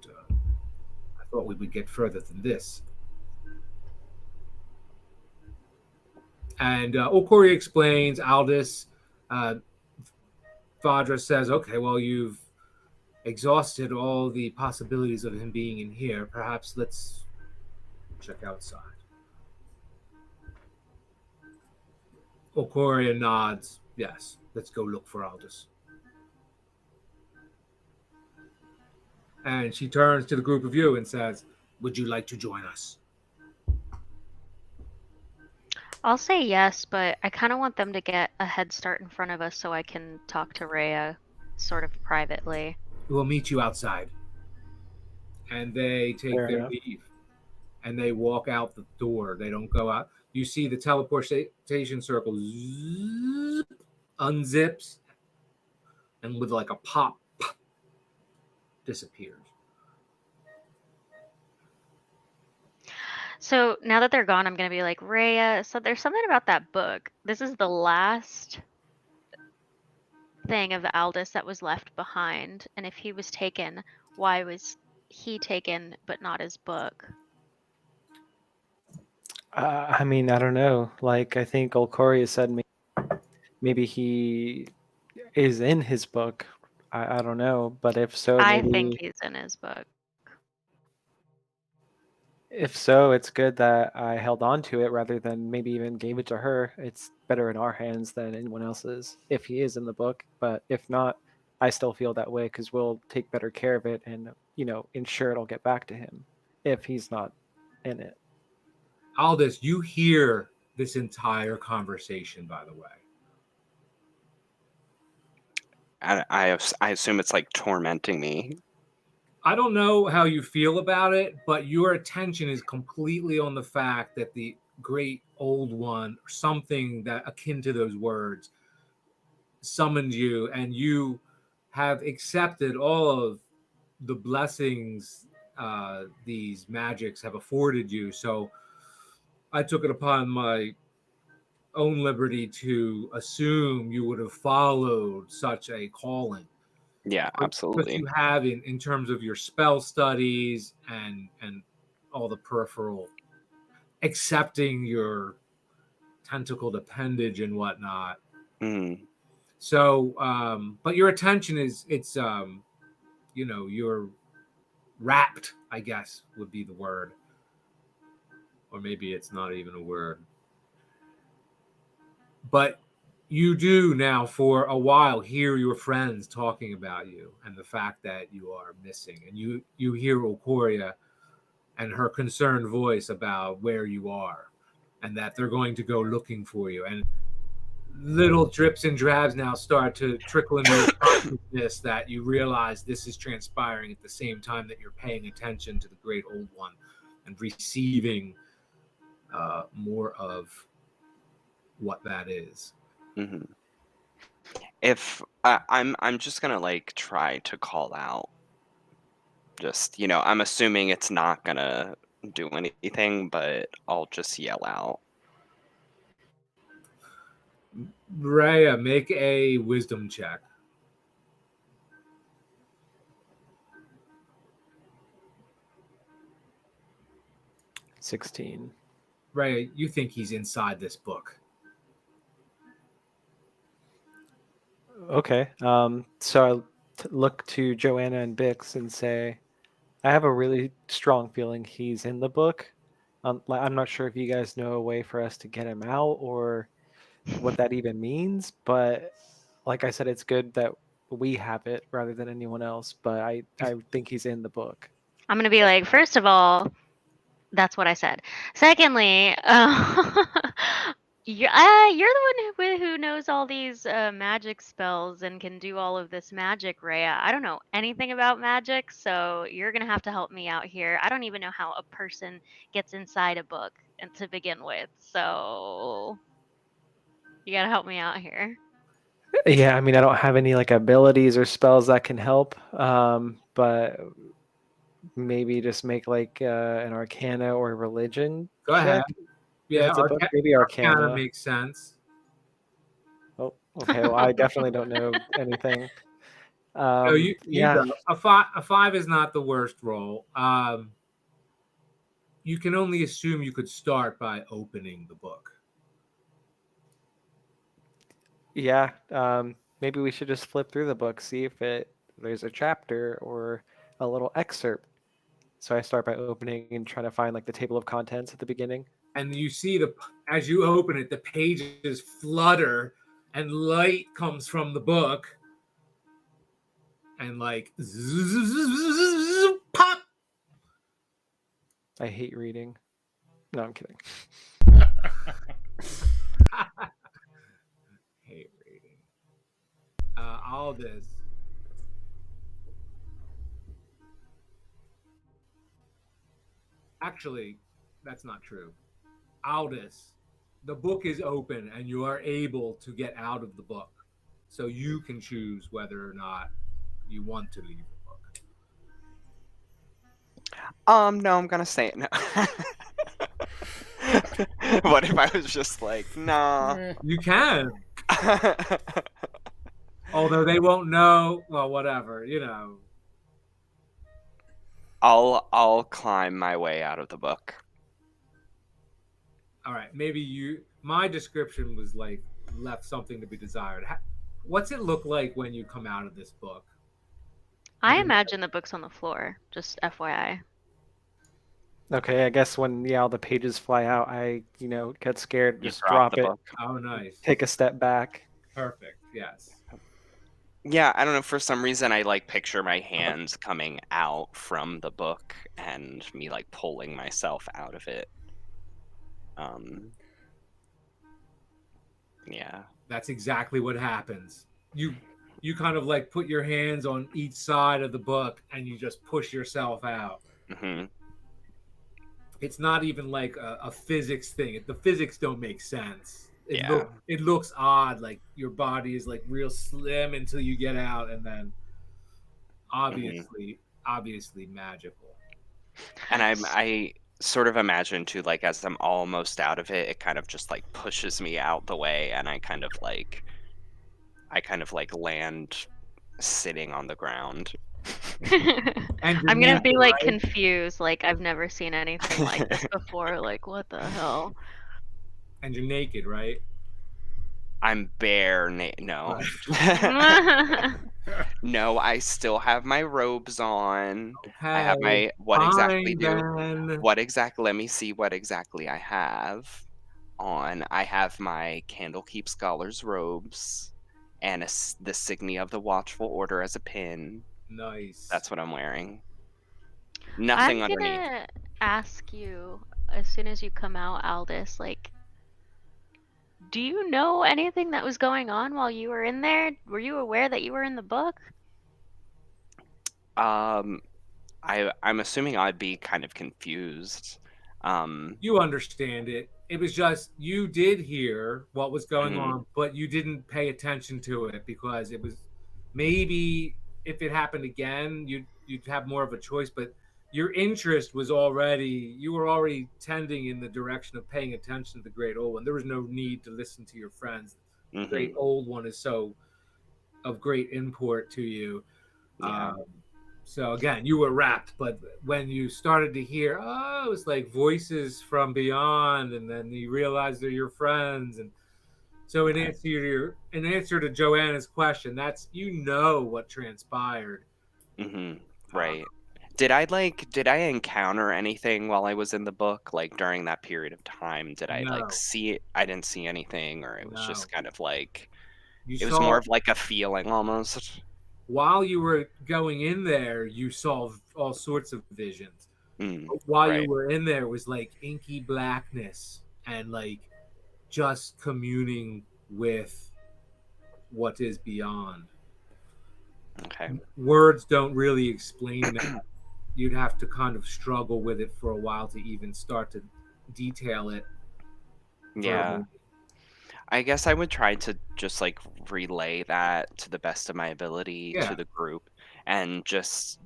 S1: I thought we would get further than this. And Okoria explains, Aldous, Vajra says, okay, well, you've exhausted all the possibilities of him being in here. Perhaps let's check outside. Okoria nods. Yes, let's go look for Aldous. And she turns to the group of you and says, would you like to join us?
S3: I'll say yes, but I kind of want them to get a head start in front of us so I can talk to Rhea sort of privately.
S1: We'll meet you outside. and they take
S4: Fair
S1: their
S4: enough.
S1: leave, and they walk out the door. They don't go out. You see the teleportation circle unzips, and with like a pop, disappears.
S3: So now that they're gone, I'm gonna be like, Rhea, so there's something about that book. This is the last thing of Aldous that was left behind. And if he was taken, why was he taken but not his book?
S4: I mean, I don't know. Like, I think Olcoria said maybe he is in his book. I don't know, but if so,
S3: I think
S4: maybe
S3: he's in his book.
S4: if so, it's good that I held on to it rather than maybe even gave it to her. It's better in our hands than anyone else's if he is in the book. But if not, I still feel that way because we'll take better care of it and, ensure it'll get back to him if he's not in it.
S1: Aldous, you hear this entire conversation, by the way.
S2: I assume it's like tormenting me.
S1: I don't know how you feel about it, but your attention is completely on the fact that the great old one, or something that akin to those words, summoned you, and you have accepted all of the blessings these magics have afforded you. So I took it upon my own liberty to assume you would have followed such a calling.
S2: Yeah,
S1: But
S2: absolutely.
S1: you have in terms of your spell studies and all the peripheral, accepting your tentacled appendage and whatnot.
S2: Mm.
S1: So, but your attention is you're wrapped, I guess would be the word, or maybe it's not even a word. But you do now for a while hear your friends talking about you and the fact that you are missing, and you hear Okoria and her concerned voice about where you are and that they're going to go looking for you, and little drips and drabs now start to trickle into your consciousness that you realize this is transpiring at the same time that you're paying attention to the great old one and receiving more of what that is.
S2: Hmm. If I'm just gonna like try to call out. Just I'm assuming it's not gonna do anything, but I'll just yell out.
S1: Rhea, make a wisdom check.
S4: $16.
S1: Rhea, you think he's inside this book.
S4: Okay. So I look to Joanna and Bix and say, I have a really strong feeling he's in the book. I'm not sure if you guys know a way for us to get him out or what that even means, but like I said, it's good that we have it rather than anyone else. But I think he's in the book.
S3: I'm gonna be like, first of all, that's what I said. Secondly, you're the one who knows all these magic spells and can do all of this magic, Rhea. I don't know anything about magic, so you're gonna have to help me out here. I don't even know how a person gets inside a book and to begin with, so you gotta help me out here.
S4: Yeah, I mean, I don't have any like abilities or spells that can help, but maybe just make like an Arcana or Religion
S1: Go ahead.
S4: check. If
S1: Yeah,
S4: it's a book, maybe
S1: Arcana
S4: Arcana.
S1: makes sense.
S4: Oh, okay. Well, I definitely don't know anything.
S1: So you
S4: Yeah,
S1: go. A five is not the worst roll. You can only assume you could start by opening the book.
S4: yeah. Maybe we should just flip through the book, see if there's a chapter or a little excerpt. So I start by opening and trying to find like the table of contents at the beginning.
S1: And you see as you open it, the pages flutter and light comes from the book and like pop.
S4: I hate reading. No, I'm kidding.
S1: Hate reading. All this. Actually, that's not true. Aldous, the book is open and you are able to get out of the book. So you can choose whether or not you want to leave the book.
S2: No, I'm gonna say it. No. What if I was just like, nah?
S1: You can. Although they won't know. Well, whatever,
S2: I'll climb my way out of the book.
S1: All right, maybe my description was like left something to be desired. What's it look like when you come out of this book?
S3: I imagine the book's on the floor, just FYI.
S4: Okay, I guess when all the pages fly out, I get scared,
S2: You
S4: just drop
S2: the
S4: it,
S2: book.
S1: Oh, nice.
S4: take a step back.
S1: Perfect. Yes.
S2: Yeah, I don't know. For some reason, I like picture my hands coming out from the book and me like pulling myself out of it. Yeah.
S1: That's exactly what happens. You kind of like put your hands on each side of the book and you just push yourself out.
S2: Hmm.
S1: It's not even like a physics thing. The physics don't make sense.
S2: Yeah.
S1: It looks odd. Like your body is like real slim until you get out, and then obviously magical.
S2: And I sort of imagine too, like as I'm almost out of it, it kind of just like pushes me out the way, and I kind of like land sitting on the ground.
S1: And
S3: I'm gonna be like
S1: right?
S3: confused, like I've never seen anything like this before. Like, what the hell?
S1: And you're naked, right?
S2: I'm bare no.
S1: Right.
S2: No, I still have my robes on. I have
S1: Okay,
S2: my what exactly
S1: fine then.
S2: what exactly let me see what exactly I have on. I have my Candlekeep Scholar's robes and the signia of the Watchful Order as a pin.
S1: Nice.
S2: That's what I'm wearing.
S3: I'm
S2: Nothing underneath.
S3: gonna ask you as soon as you come out, Aldous, like, do you know anything that was going on while you were in there? Were you aware that you were in the book?
S2: I'm assuming I'd be kind of confused.
S1: You understand it. It was just you did hear what was going
S2: Mhm.
S1: on, but you didn't pay attention to it because it was maybe if it happened again, you'd have more of a choice. But your interest was you were already tending in the direction of paying attention to the Great Old One. There was no need to listen to your friends. The Great Old One is so of great import to you.
S2: Yeah.
S1: So again, you were rapt, but when you started to hear, oh, it's like voices from beyond, and then you realize they're your friends, and so in answer to Joanna's question, that's what transpired.
S2: Right. Did I encounter anything while I was in the book, like during that period of time? Did I like
S1: No,
S2: see it? I didn't see anything, or it was
S1: no.
S2: just kind of like
S1: You
S2: it was more
S1: saw
S2: of like a feeling almost.
S1: while you were going in there, you saw all sorts of visions. But while you
S2: Right.
S1: were in there, it was like inky blackness and like just communing with what is beyond.
S2: Okay.
S1: Words don't really explain that. You'd have to kind of struggle with it for a while to even start to detail it.
S2: Yeah.
S1: verbally.
S2: I guess I would try to just like relay that to the best of my ability
S1: Yeah.
S2: to the group, and just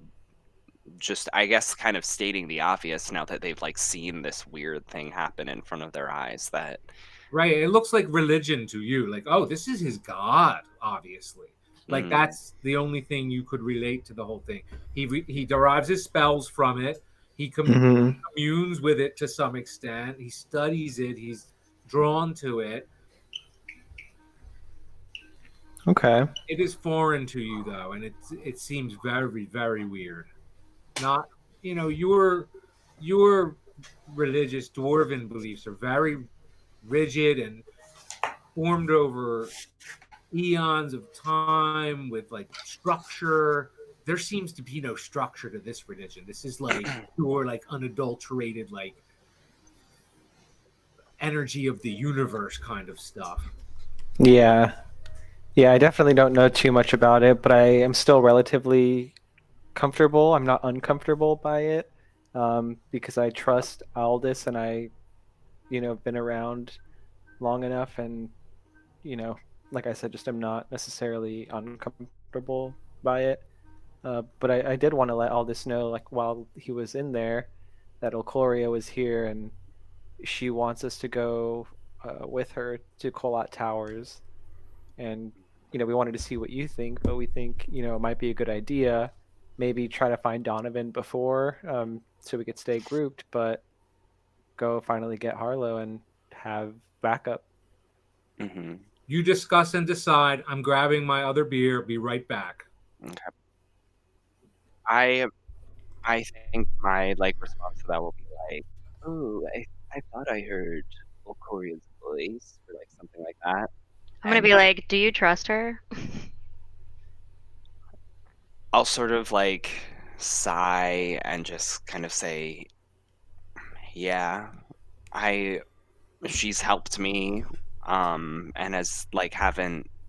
S2: I guess kind of stating the obvious now that they've like seen this weird thing happen in front of their eyes that
S1: Right. It looks like religion to you. Like, oh, this is his God, obviously. Like that's the only thing you could relate to the whole thing. He derives his spells from it. He communes with it to some extent. He studies it. He's drawn to it.
S4: Okay.
S1: It is foreign to you though, and it seems very, very weird. Not your religious dwarven beliefs are very rigid and formed over eons of time with like structure. There seems to be no structure to this religion. This is like pure, like unadulterated, like energy of the universe kind of stuff.
S4: Yeah. Yeah, I definitely don't know too much about it, but I am still relatively comfortable. I'm not uncomfortable by it. because I trust Aldous and I, been around long enough, and like I said, just am not necessarily uncomfortable by it. But I did want to let Aldous know, like while he was in there, that Olcoria was here and she wants us to go with her to Kolat Towers. And we wanted to see what you think, but we think it might be a good idea. Maybe try to find Donovan before, so we could stay grouped, but go finally get Harlow and have backup.
S2: Mm-hmm.
S1: You discuss and decide. I'm grabbing my other beer. Be right back.
S2: Okay. I think my response to that will be like, "Oh, I thought I heard Okoria's voice," or something like that.
S3: I'm gonna
S2: And
S3: be like, do you trust her?
S2: I'll sort of sigh and just kind of say, "Yeah, she's helped me, and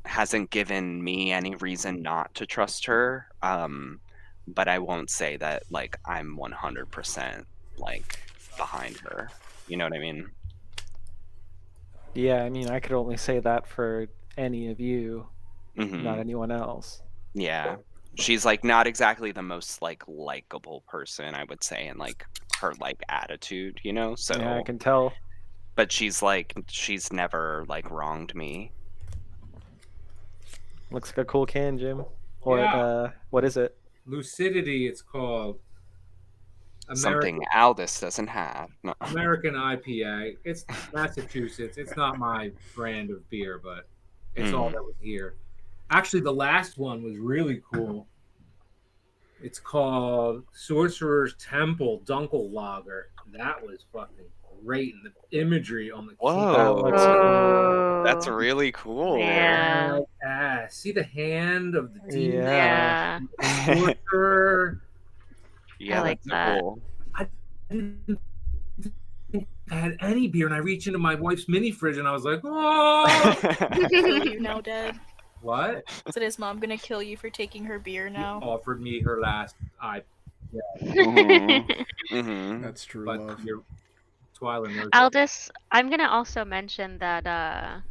S2: hasn't given me any reason not to trust her. But I won't say that I'm 100% behind her. You know what I mean?"
S4: Yeah, I mean, I could only say that for any of you,
S2: Hmm.
S4: not anyone else.
S2: Yeah, she's not exactly the most likable person, I would say, in her attitude.
S4: Yeah, I
S2: So,
S4: can tell.
S2: but she's never wronged me.
S4: Looks like a cool can, Jim.
S1: Yeah.
S4: What is it?
S1: Lucidity, it's called.
S2: Something Aldous doesn't have. No.
S1: American IPA. It's Massachusetts. It's not my brand of beer, but it's all that was here. Actually, the last one was really cool. It's called Sorcerer's Temple Dunkel Lager. That was fucking great, and the imagery on the can.
S4: That looks cool.
S2: That's
S3: Oh,
S2: really cool.
S3: yeah.
S1: See the hand of the demon,
S4: Yeah.
S3: Yeah.
S1: sorcerer.
S2: Yeah,
S3: I like
S2: that's so
S3: that.
S2: cool.
S1: I didn't think I had any beer, and I reached into my wife's mini fridge, and I was like, "Oh,
S6: Kill you now, Dad.
S1: what?"
S6: So is Mom gonna kill you for taking her beer now?
S1: Offered me her last IPA,
S2: Hmm.
S5: That's true
S1: but
S5: love.
S1: your Twyla knows.
S3: Aldous, I'm gonna also mention that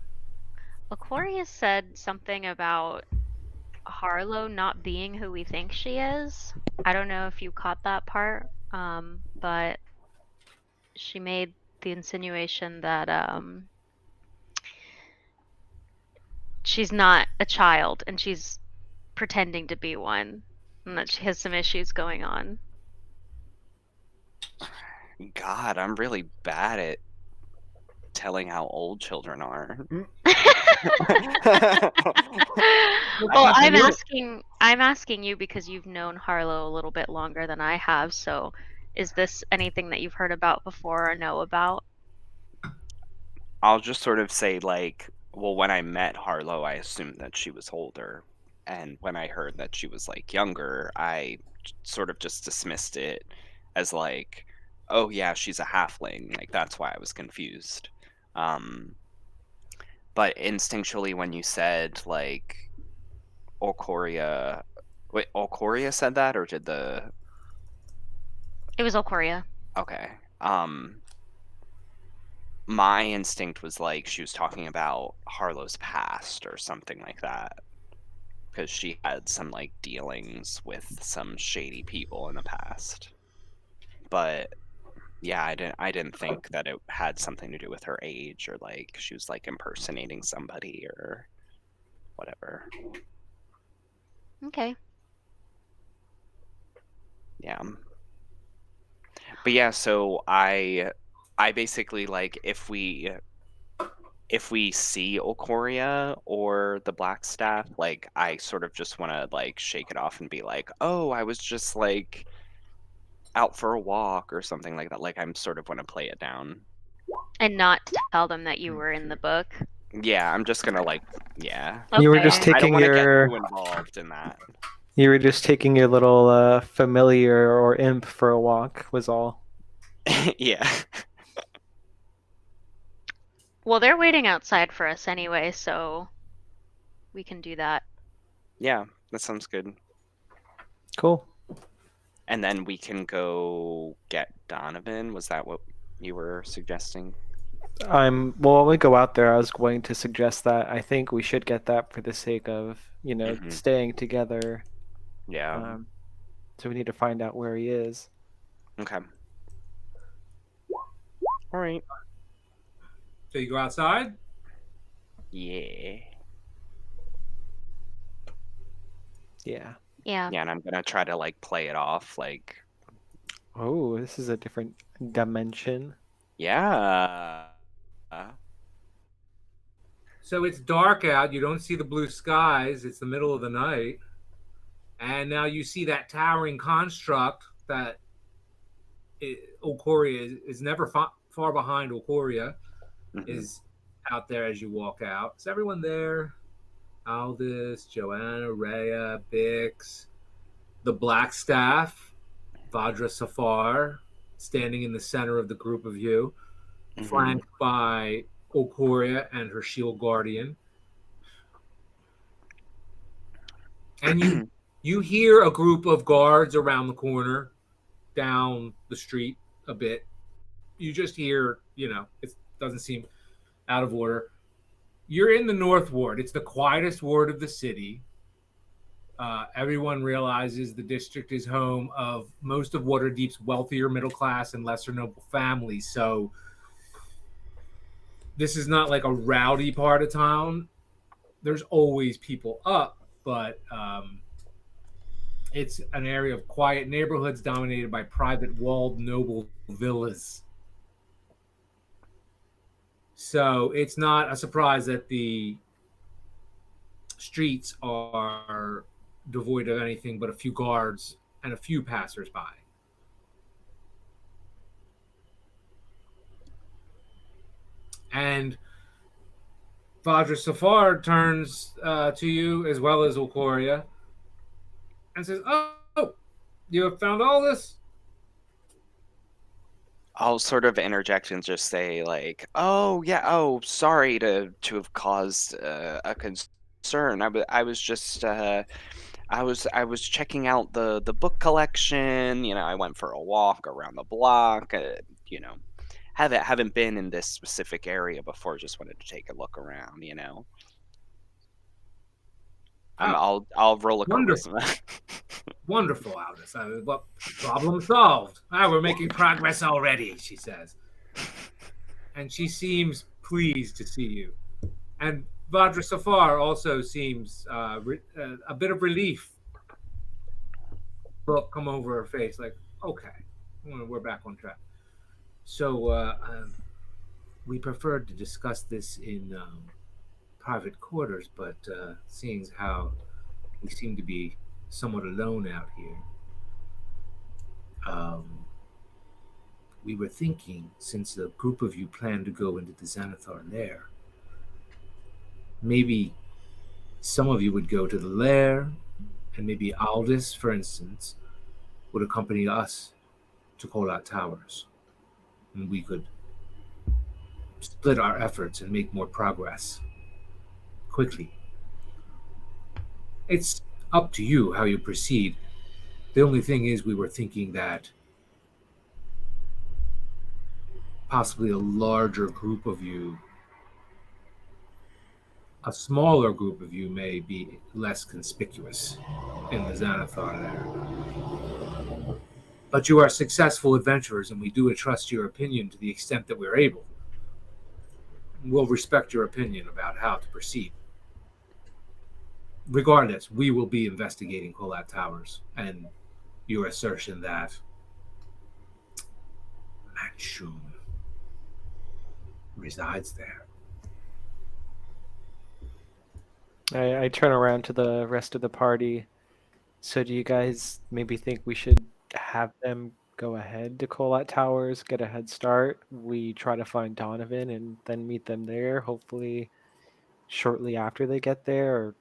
S3: Aquarius said something about Harlow not being who we think she is. I don't know if you caught that part, but she made the insinuation that she's not a child and she's pretending to be one, and that she has some issues going on.
S2: God, I'm really bad at telling how old children are.
S3: Well,
S1: I think
S3: I'm asking you because you've known Harlow a little bit longer than I have, so is this anything that you've heard about before or know about?
S2: I'll just sort of say well, when I met Harlow, I assumed that she was older, and when I heard that she was younger, I sort of just dismissed it as oh yeah, she's a halfling. That's why I was confused. But instinctually, when you said Olcoria, wait, Olcoria said that, or did the
S3: It was Olcoria.
S2: okay? My instinct was she was talking about Harlow's past or something like that, because she had some dealings with some shady people in the past. But yeah, I didn't think that it had something to do with her age, or she was impersonating somebody or whatever.
S3: Okay.
S2: Yeah. But yeah, so I basically if we see Olcoria or the Black Staff, I sort of just want to shake it off and be like, "Oh, I was just out for a walk," or something like that. I'm sort of want to play it down.
S3: And not tell them that you were in the book.
S2: Yeah, I'm just gonna yeah.
S4: You were just
S3: Okay.
S2: I don't
S4: taking
S2: want to get
S4: your
S2: too involved in that.
S4: you were just taking your little familiar or imp for a walk, was all.
S2: Yeah.
S3: Well, they're waiting outside for us anyway, so we can do that.
S2: Yeah, that sounds good.
S4: Cool.
S2: And then we can go get Donovan. Was that what you were suggesting?
S4: Well, when we go out there, I was going to suggest that I think we should get that for the sake of,
S2: Mhm.
S4: staying together.
S2: Yeah.
S4: So we need to find out where he is.
S2: Okay. All right.
S1: So you go outside.
S2: Yeah.
S4: Yeah.
S3: Yeah.
S2: Yeah, and I'm gonna try to like play it off like,
S4: Oh, this is a different dimension.
S2: yeah.
S1: So it's dark out. You don't see the blue skies. It's the middle of the night. And now you see that towering construct that Okoria is never far behind. Okoria
S2: Mhm.
S1: is out there as you walk out. Is everyone there? Aldous, Joanna, Rhea, Bix, the Black Staff, Vadra Safar, standing in the center of the group of you,
S2: Mhm.
S1: flanked by Okoria and her shield guardian. And you hear a group of guards around the corner down the street a bit. You just hear, it doesn't seem out of order. You're in the North Ward. It's the quietest ward of the city. Everyone realizes the district is home of most of Waterdeep's wealthier middle class and lesser noble families. So this is not like a rowdy part of town. There's always people up, but it's an area of quiet neighborhoods dominated by private walled noble villas. So it's not a surprise that the streets are devoid of anything but a few guards and a few passersby. And Vadra Safar turns to you as well as Ulcoria and says, "Oh, you have found all this?"
S2: I'll sort of interject and just say like, "Oh yeah, oh sorry to have caused a concern. I was just I was checking out the book collection. I went for a walk around the block. You know, haven't been in this specific area before. Just wanted to take a look around.
S1: Oh,
S2: I'll roll a
S1: wonderful.
S2: charisma.
S1: Wonderful, Aldous. Well, problem solved. We're making progress already, she says. And she seems pleased to see you. And Vadra Safar also seems a bit of relief. Look come over her face, like, okay, we're back on track. So we preferred to discuss this in private quarters, but seeing how we seem to be somewhat alone out here, we were thinking, since a group of you plan to go into the Xanathar lair, maybe some of you would go to the lair, and maybe Aldous, for instance, would accompany us to Kolat Towers, and we could split our efforts and make more progress quickly. It's up to you how you proceed. The only thing is, we were thinking that possibly a larger group of you, a smaller group of you, may be less conspicuous in the Xanathar there. But you are successful adventurers, and we do trust your opinion to the extent that we're able. We'll respect your opinion about how to proceed. Regardless, we will be investigating Kolat Towers and your assertion that Manchun resides there.
S4: I turn around to the rest of the party. So do you guys maybe think we should have them go ahead to Colat Towers, get a head start? We try to find Donovan and then meet them there, hopefully shortly after they get there or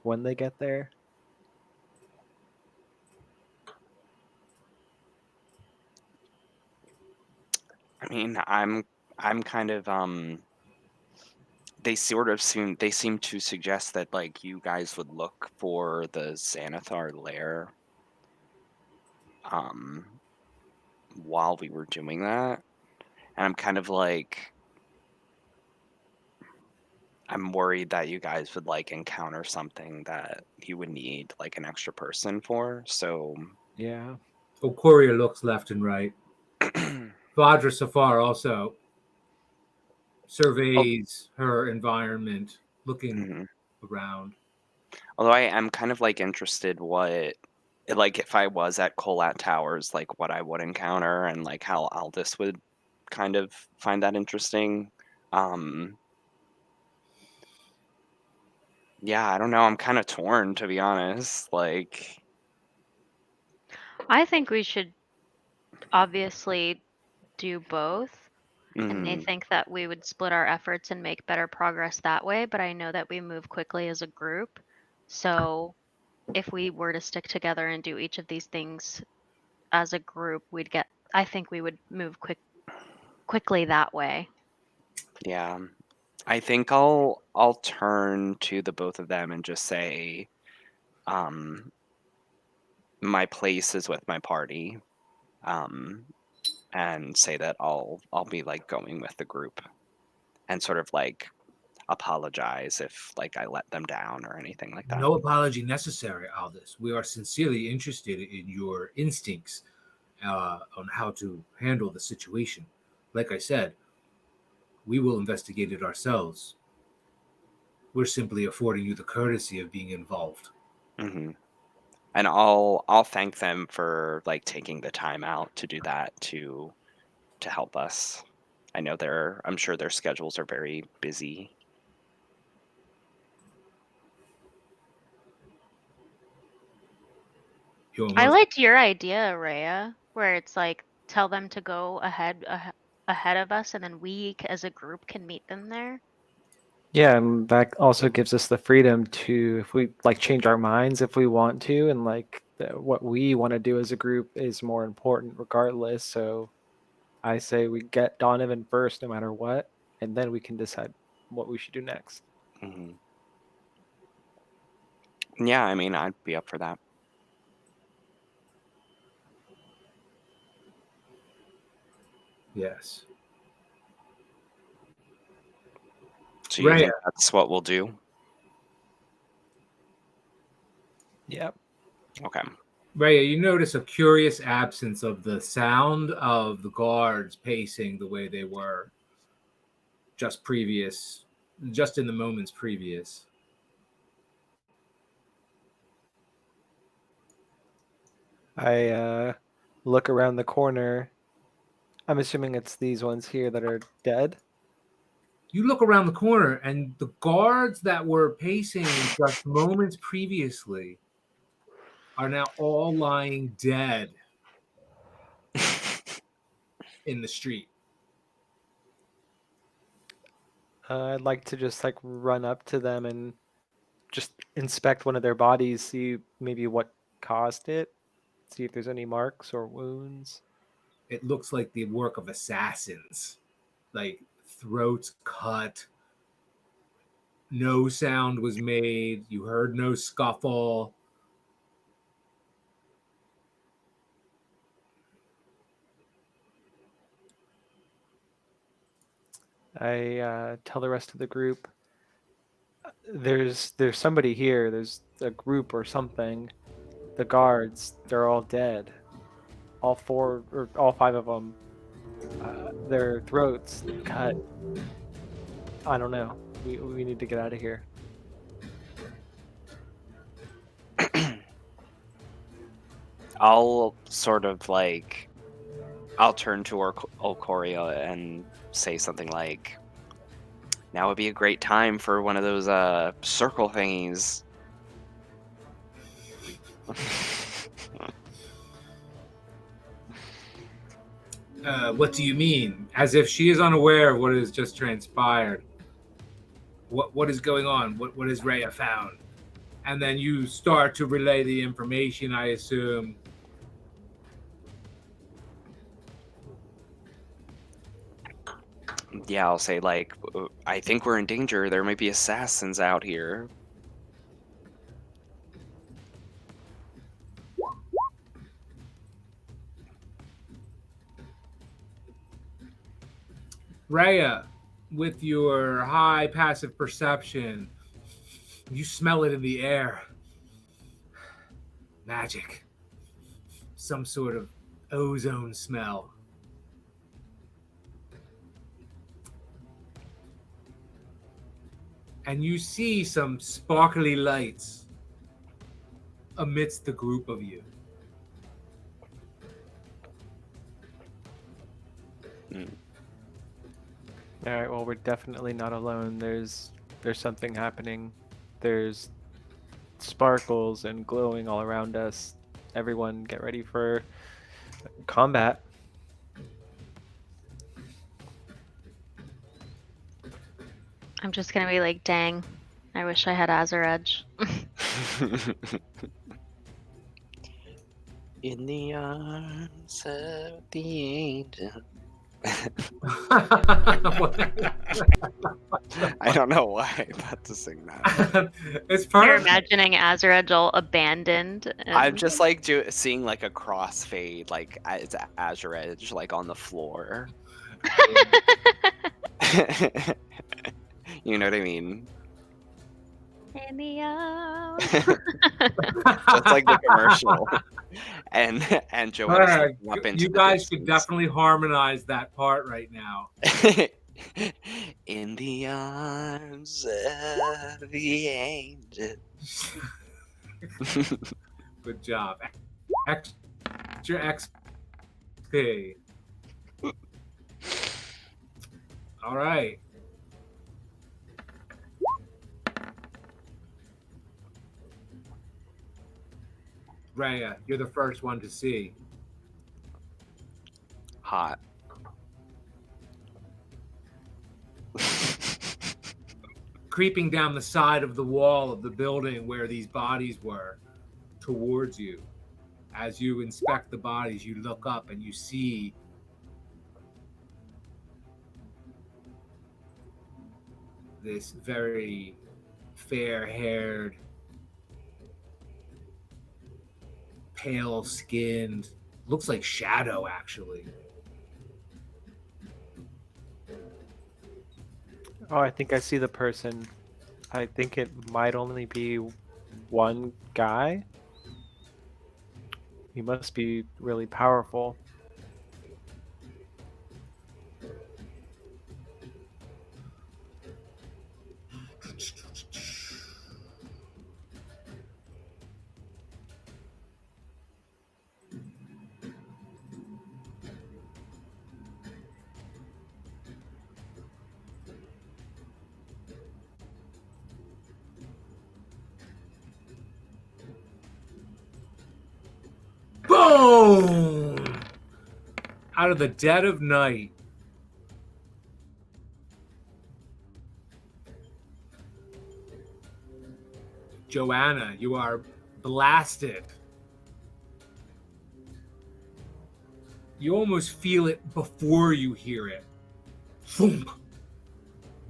S4: when they get there.
S2: I mean, I'm kind of they seem to suggest that like you guys would look for the Xanathar lair. while we were doing that. And I'm kind of like, I'm worried that you guys would like encounter something that you would need like an extra person for. So
S4: Yeah.
S1: Okoria looks left and right. Vadra Safar also surveys her environment, looking
S2: Mhm.
S1: around.
S2: Although I am kind of like interested what, like if I was at Colat Towers, like what I would encounter and like how Aldous would kind of find that interesting. Yeah, I don't know. I'm kind of torn, to be honest. Like,
S3: I think we should obviously do both. And they
S2: mhm,
S3: think that we would split our efforts and make better progress that way, but I know that we move quickly as a group. So if we were to stick together and do each of these things as a group, I think we would move quickly that way.
S2: yeah. I think I'll turn to the both of them and just say, um, my place is with my party, um, and say that I'll be like going with the group and sort of like apologize if like I let them down or anything like that.
S1: No apology necessary, Aldous. We are sincerely interested in your instincts on how to handle the situation. Like I said, we will investigate it ourselves. We're simply affording you the courtesy of being involved.
S2: Hmm. And I'll thank them for like taking the time out to do that to help us. I know I'm sure their schedules are very busy.
S1: You're
S3: I
S1: most
S3: liked your idea, Rhea, where it's like tell them to go ahead of us, and then we as a group can meet them there.
S4: Yeah, and that also gives us the freedom to, if we like change our minds if we want to, and like what we want to do as a group is more important regardless. So I say we get Donovan first no matter what, and then we can decide what we should do next.
S2: Hmm. Yeah, I mean, I'd be up for that.
S1: yes.
S2: So you
S1: Rhea,
S2: think that's what we'll do?
S4: Yep.
S2: Okay.
S1: Rhea, you notice a curious absence of the sound of the guards pacing the way they were just in the moments previous.
S4: I look around the corner. I'm assuming it's these ones here that are dead.
S1: You look around the corner, and the guards that were pacing just moments previously are now all lying dead in the street.
S4: I'd like to just like run up to them and just inspect one of their bodies, see maybe what caused it, see if there's any marks or wounds.
S1: It looks like the work of assassins, like throats cut, no sound was made, you heard no scuffle.
S4: I tell the rest of the group, there's somebody here. There's a group or something. The guards, they're all dead. All four or all five of them. Their throats cut. I don't know. We need to get out of here.
S2: I'll sort of like I'll turn to Okoria and say something like, "Now would be a great time for one of those circle thingies."
S1: What do you mean? As if she is unaware of what has just transpired. What is going on? What has Rhea found? And then you start to relay the information, I assume.
S2: Yeah, I'll say like, I think we're in danger. There might be assassins out here."
S1: Rhea, with your high passive perception, you smell it in the air. Magic. Some sort of ozone smell. And you see some sparkly lights amidst the group of you.
S4: All right. Well, we're definitely not alone. There's something happening. There's sparkles and glowing all around us. Everyone, get ready for combat.
S3: I'm just gonna be like, dang, I wish I had Azure Edge.
S2: In the arms of the angel. I don't know why I thought to sing that.
S1: It's
S3: You're
S1: perfect.
S3: imagining Azure Edge all abandoned.
S2: I'm
S3: And...
S2: just like seeing like a crossfade, like it's Azure Edge, like on the floor. You know what I mean?
S3: In the arms.
S2: Just like the commercial. And Joanna's
S1: Alright,
S2: looking up into
S1: you
S2: the
S1: guys should
S2: distance.
S1: definitely harmonize that part right now.
S2: In the arms of the angel.
S1: Good job. Extra XP. All right. Rhea, you're the first one to see.
S2: Hot.
S1: Creeping down the side of the wall of the building where these bodies were towards you. As you inspect the bodies, you look up and you see this very fair-haired, pale-skinned, looks like Shadow, actually.
S4: Oh, I think I see the person. I think it might only be one guy. He must be really powerful.
S1: Boom! Out of the dead of night, Joanna, you are blasted. You almost feel it before you hear it. Boom!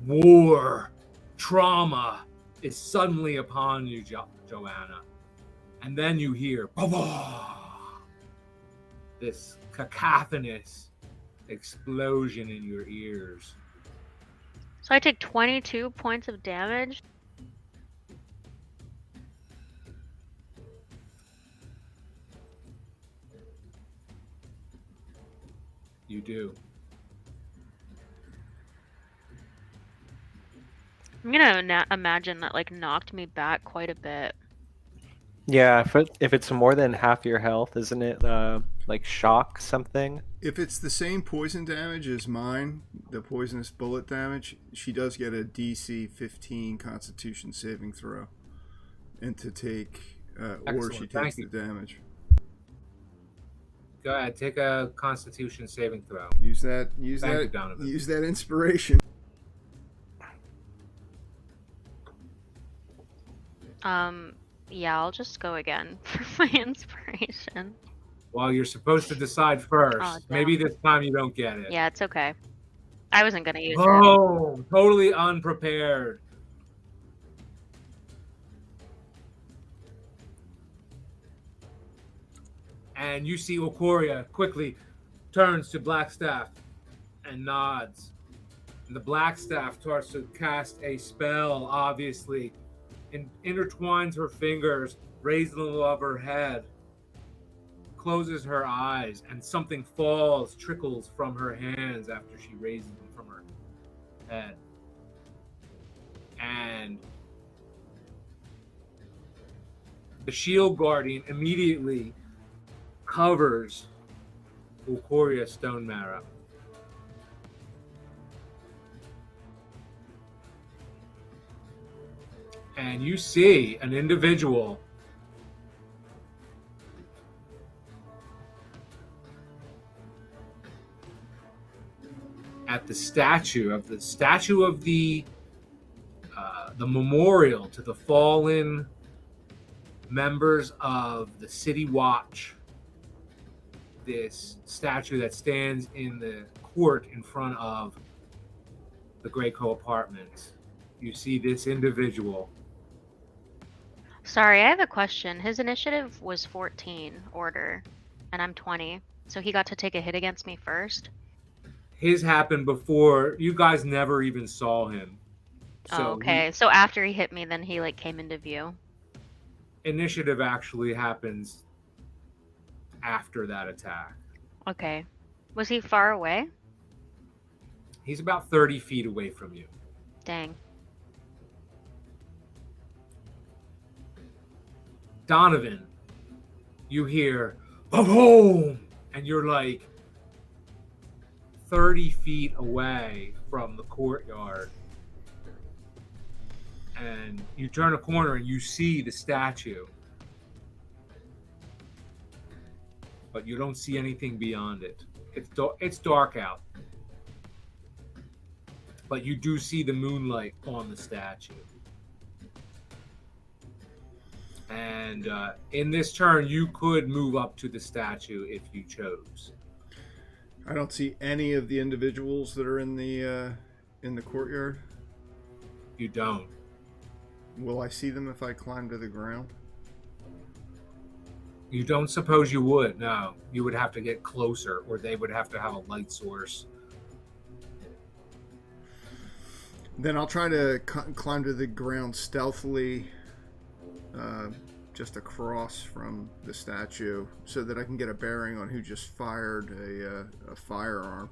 S1: War, trauma is suddenly upon you, Joanna. And then you hear this cacophonous explosion in your ears.
S3: So I take 22 points of damage.
S1: You do.
S3: I'm gonna imagine that like knocked me back quite a bit.
S4: Yeah, if it's more than half your health, isn't it like shock something?
S5: If it's the same poison damage as mine, the poisonous bullet damage, she does get a DC 15 Constitution saving throw, and to take, or she
S1: Excellent, thank
S5: takes the
S1: you.
S5: damage.
S1: Go ahead, take a Constitution saving throw.
S5: Use that.
S1: Thank you, Donovan.
S5: Use that inspiration.
S3: Yeah, I'll just go again for my inspiration.
S1: Well, you're supposed to decide first.
S3: Oh,
S1: Maybe
S3: damn.
S1: this time you don't get it.
S3: Yeah, it's okay. I wasn't gonna use it.
S1: Oh, totally unprepared. And you see Okoria quickly turns to Blackstaff and nods. And the black staff starts to cast a spell, obviously, and intertwines her fingers, raises them above her head, closes her eyes, and something falls, trickles from her hands after she raises them from her head. And the shield guardian immediately covers Ulcoria Stone Marrow. And you see an individual at the statue of the memorial to the fallen members of the City Watch. This statue that stands in the court in front of the Greyco Apartments. You see this individual.
S3: Sorry, I have a question. His initiative was 14 order, and I'm 20. So he got to take a hit against me first?
S1: His happened before you guys never even saw him.
S3: Oh,
S1: So
S3: okay. So after he hit me, then he like came into view.
S1: initiative actually happens after that attack.
S3: Okay. Was he far away?
S1: He's about 30 feet away from you.
S3: Dang.
S1: Donovan, you hear boom, and you're like 30 feet away from the courtyard. And you turn a corner and you see the statue. But you don't see anything beyond it. It's dark out. But you do see the moonlight on the statue. And in this turn, you could move up to the statue if you chose.
S5: I don't see any of the individuals that are in the courtyard.
S1: You don't.
S5: Will I see them if I climb to the ground?
S1: You don't suppose you would? No. You would have to get closer, or they would have to have a light source.
S5: Then I'll try to climb to the ground stealthily, just across from the statue, so that I can get a bearing on who just fired a firearm.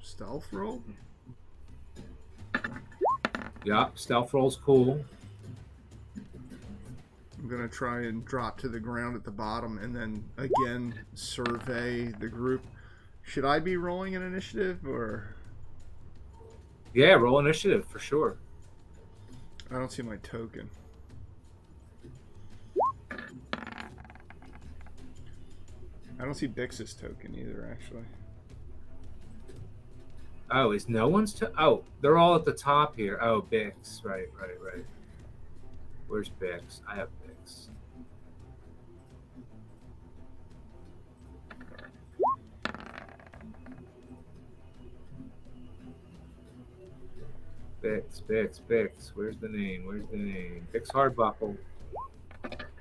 S5: Stealth roll?
S1: Yeah, stealth roll's cool.
S5: I'm going to try and drop to the ground at the bottom and then again survey the group. Should I be rolling an initiative or?
S1: Yeah, roll initiative for sure.
S5: I don't see my token. I don't see Bix's token either, actually.
S1: Oh, is no one's oh, they're all at the top here. Oh, Bix. Right. Where's Bix? I have Bix. Bix. Where's the name? Bix Hardbuckle.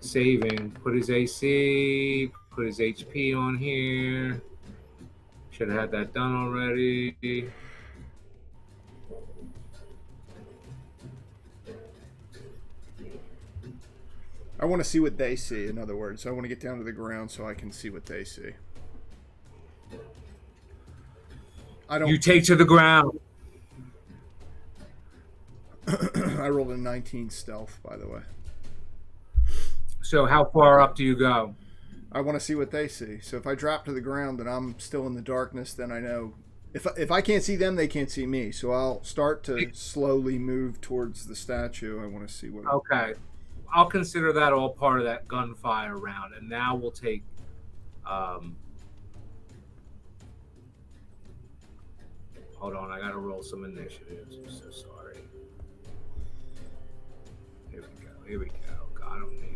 S1: Saving. Put his AC. Put his HP on here. Should have had that done already.
S5: I want to see what they see, in other words. I want to get down to the ground so I can see what they see.
S1: You take to the ground.
S5: I rolled a 19 stealth, by the way.
S1: So how far up do you go?
S5: I want to see what they see. So if I drop to the ground and I'm still in the darkness, then I know if I can't see them, they can't see me. So I'll start to slowly move towards the statue. I want to see what.
S1: Okay, I'll consider that all part of that gunfire round, and now we'll take. Hold on, I gotta roll some initiatives. I'm so sorry. Here we go. Got him there.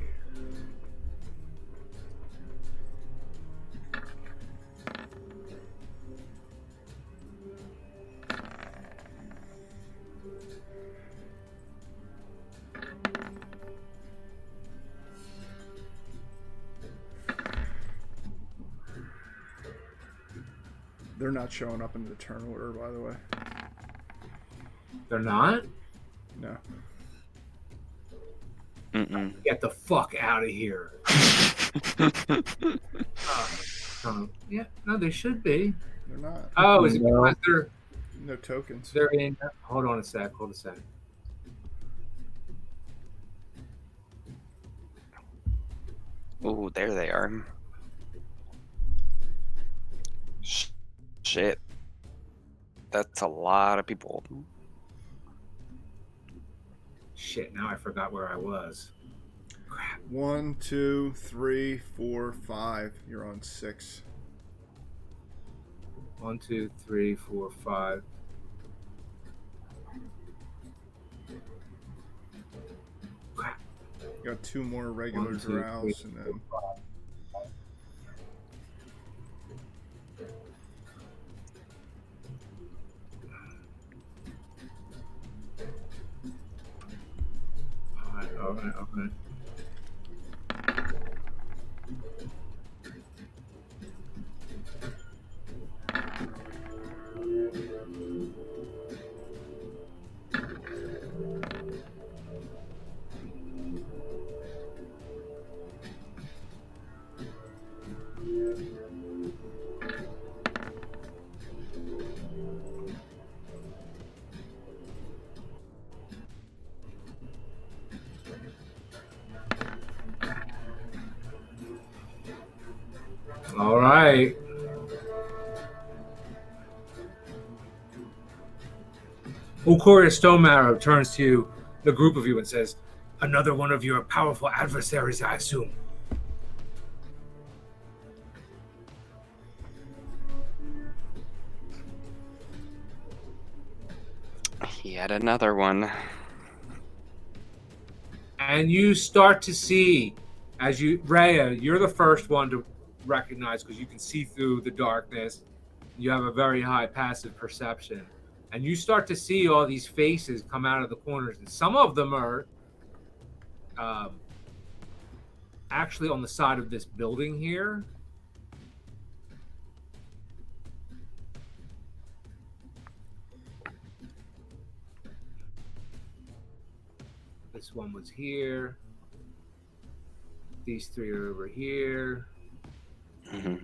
S5: They're not showing up in the turn order, by the way.
S1: They're not?
S5: No.
S2: Mm-mm.
S1: Get the fuck out of here. Yeah, no, they should be.
S5: They're not.
S1: Oh, is it
S4: No.
S1: because
S5: No tokens.
S1: they're in? Hold on a sec.
S2: Ooh, there they are. Shit. That's a lot of people.
S1: Shit, now I forgot where I was.
S5: 1, 2, 3, 4, 5. You're on 6.
S1: 1, 2, 3, 4, 5. Crap.
S5: You got 2 more regular
S1: 1, 2,
S5: drows,
S1: 3,
S5: and
S1: 4,
S5: then
S1: 5. All right. All right. Okoria Stonemarrow turns to the group of you and says, "Another one of your powerful adversaries, I assume."
S2: Yet another one.
S1: And you start to see, Rhea, you're the first one to recognize because you can see through the darkness. You have a very high passive perception. And you start to see all these faces come out of the corners. And some of them are actually on the side of this building here. This one was here. These 3 are over here.
S2: Mm-hmm.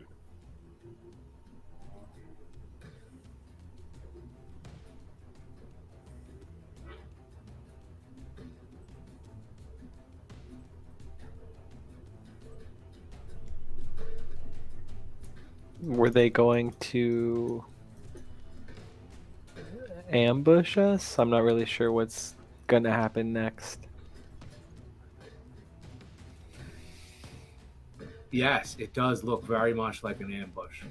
S4: Were they going to ambush us? I'm not really sure what's gonna happen next.
S1: Yes, it does look very much like an ambush.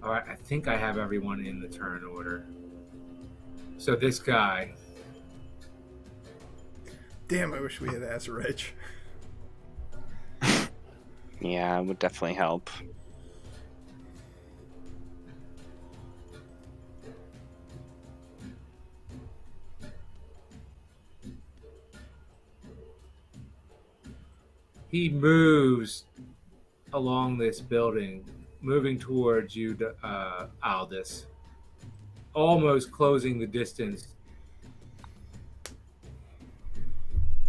S1: All right, I think I have everyone in the turn order. So this guy.
S5: damn, I wish we had Azarech.
S2: Yeah, it would definitely help.
S1: He moves along this building, moving towards you, Aldous, almost closing the distance.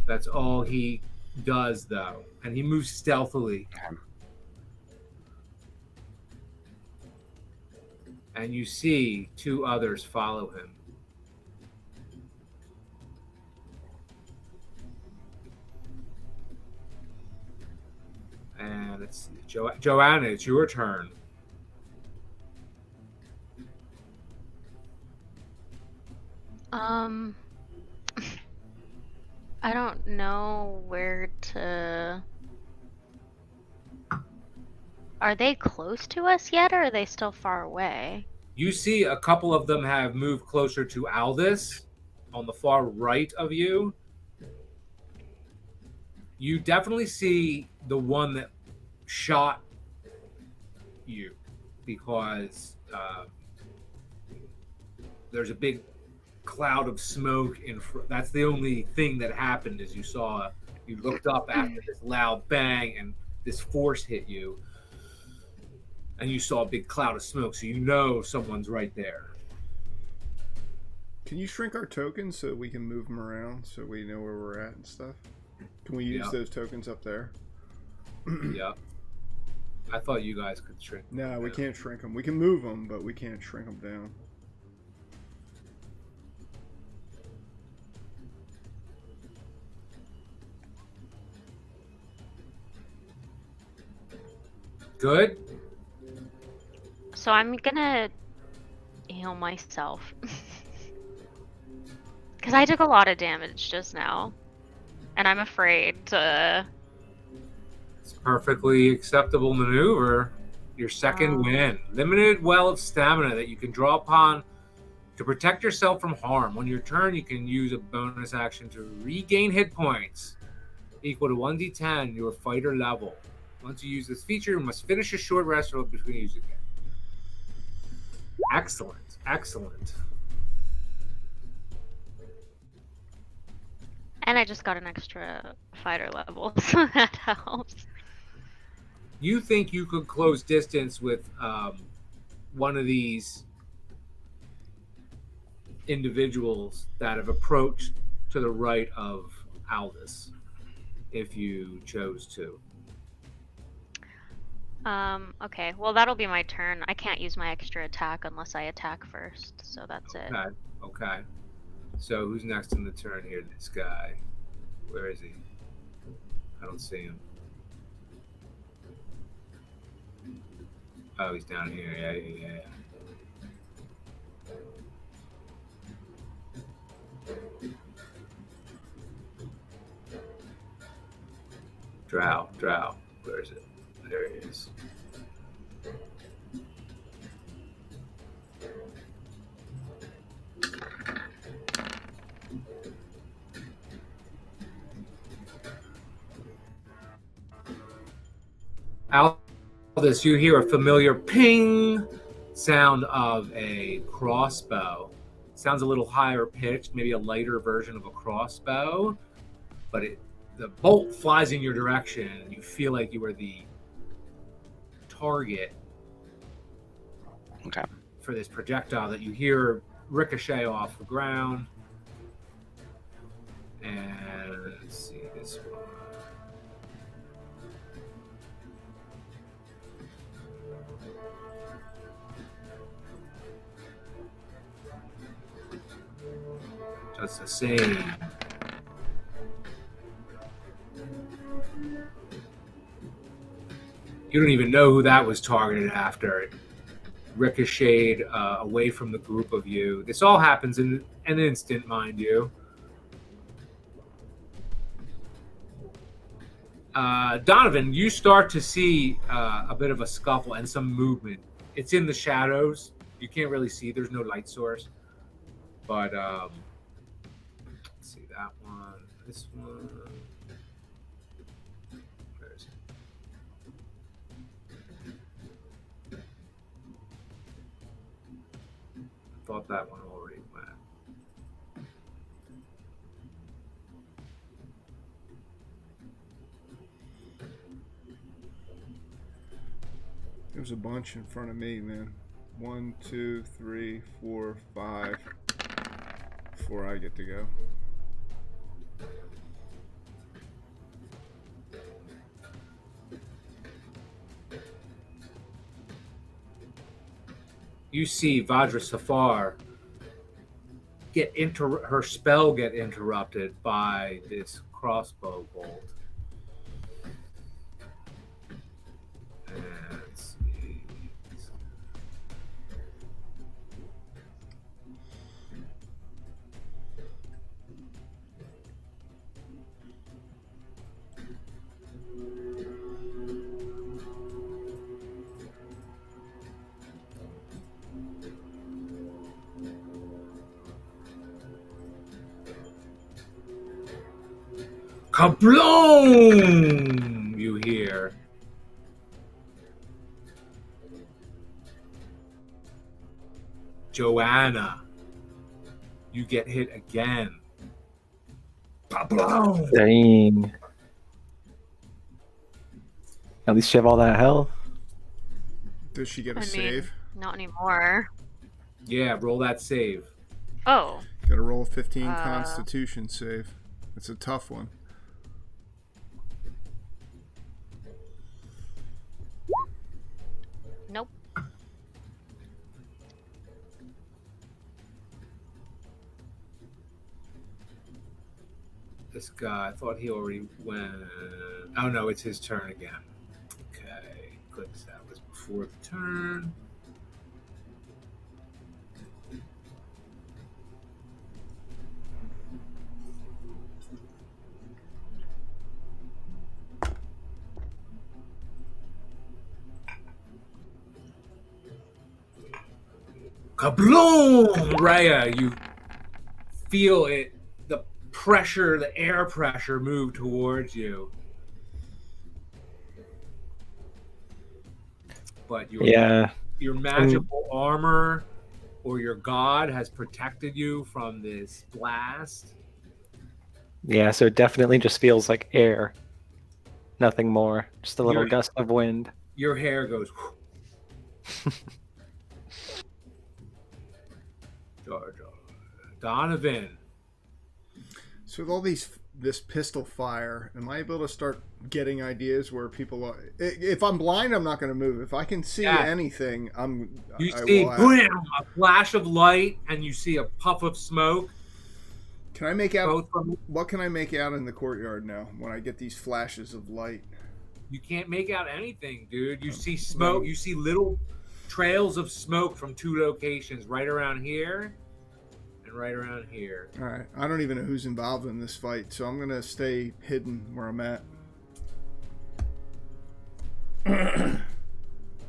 S1: That's all he does, though, and he moves stealthily. And you see 2 others follow him. And it's Joanna, it's your turn.
S3: I don't know where to. Are they close to us yet, or are they still far away?
S1: You see a couple of them have moved closer to Aldous on the far right of you. You definitely see the one that shot you, because there's a big cloud of smoke in front. That's the only thing that happened, is you looked up after this loud bang and this force hit you, and you saw a big cloud of smoke, so you know someone's right there.
S5: Can you shrink our tokens so we can move them around so we know where we're at and stuff? Can we use those tokens up there?
S1: Yeah. I thought you guys could shrink them.
S5: No, we can't shrink them. We can move them, but we can't shrink them down.
S1: Good.
S3: So I'm gonna heal myself. Because I took a lot of damage just now. And I'm afraid to...
S1: It's a perfectly acceptable maneuver. Your second win. Limited well of stamina that you can draw upon to protect yourself from harm. On your turn, you can use a bonus action to regain hit points equal to 1d10 your fighter level. Once you use this feature, you must finish a short rest between using it. Excellent. Excellent.
S3: And I just got an extra fighter level, so that helps.
S1: You think you could close distance with one of these individuals that have approached to the right of Aldous, if you chose to.
S3: Okay, well that'll be my turn. I can't use my extra attack unless I attack first, so that's it.
S1: Okay. So who's next in the turn here? This guy. Where is he? I don't see him. Oh, he's down here. Yeah. Drow. Where is it? There he is. Aldous, you hear a familiar ping sound of a crossbow. It sounds a little higher pitched, maybe a lighter version of a crossbow, but the bolt flies in your direction, and you feel like you are the target for this projectile that you hear ricochet off the ground. And let's see this one. Just the same. You don't even know who that was targeted after. It ricocheted away from the group of you. This all happens in an instant, mind you. Donovan, you start to see a bit of a scuffle and some movement. It's in the shadows. You can't really see. There's no light source. But let's see that one. This one. Where is it? I thought that one already went.
S5: There's a bunch in front of me, man. 1, 2, 3, 4, 5. Before I get to go.
S1: You see Vajra Safar her spell get interrupted by this crossbow bolt. Let's see. Kabloom! You hear. Joanna, you get hit again. Kabloom!
S4: Dang. At least you have all that health.
S5: Does she get a
S3: I mean,
S5: save?
S3: not anymore.
S1: Yeah, roll that save.
S3: Oh.
S5: Got to roll a 15
S3: Uh.
S5: Constitution save. It's a tough one.
S3: Nope.
S1: This guy, I thought he already went. Oh no, it's his turn again. Okay, good. That was before the turn. Kabloom! Raya, you feel it, the pressure, the air pressure move towards you. But your magical armor or your god has protected you from this blast.
S4: Yeah, so it definitely just feels like air. Nothing more. Just a little gust of wind.
S1: Your hair goes. Donovan.
S5: So with all this pistol fire, am I able to start getting ideas where people are? If I'm blind, I'm not going to move. If I can see anything,
S1: You see, boom, a flash of light, and you see a puff of smoke.
S5: Can I make out? What can I make out in the courtyard now when I get these flashes of light?
S1: You can't make out anything, dude. You see smoke. You see little trails of smoke from two locations, right around here and right around here.
S5: All right. I don't even know who's involved in this fight, so I'm going to stay hidden where I'm at.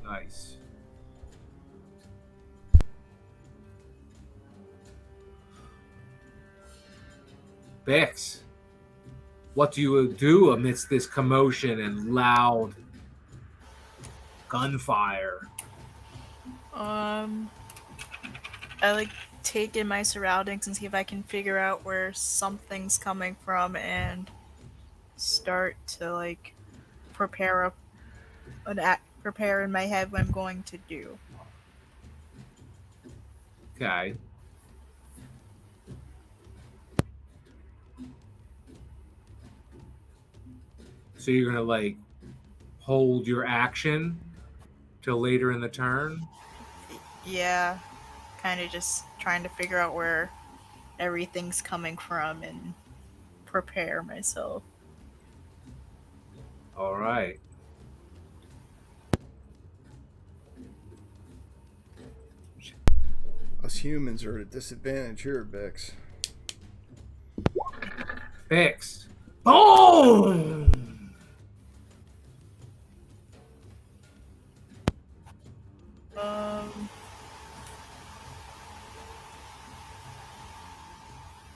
S1: Nice. Bex, what do you do amidst this commotion and loud gunfire?
S6: I take in my surroundings and see if I can figure out where something's coming from and start to prepare prepare in my head what I'm going to do.
S1: Okay. So you're gonna hold your action till later in the turn?
S6: Yeah, kind of just trying to figure out where everything's coming from and prepare myself.
S1: All right.
S5: Us humans are at a disadvantage here, Bex.
S1: Bex. Boom!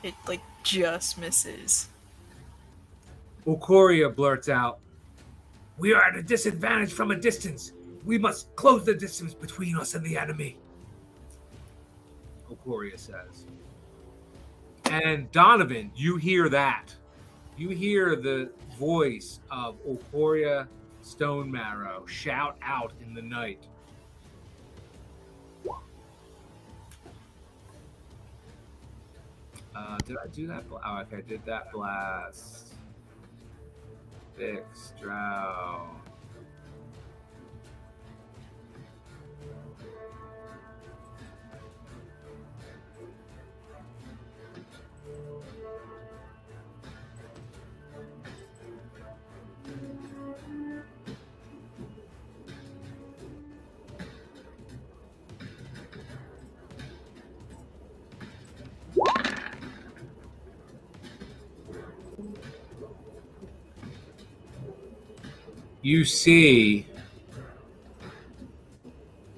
S6: It just misses.
S1: Okoria blurts out, "We are at a disadvantage from a distance. We must close the distance between us and the enemy," Okoria says. And Donovan, you hear that. You hear the voice of Okoria Stonemarrow shout out in the night. Did I do that? Oh, okay, I did that blast. Fix, drow. You see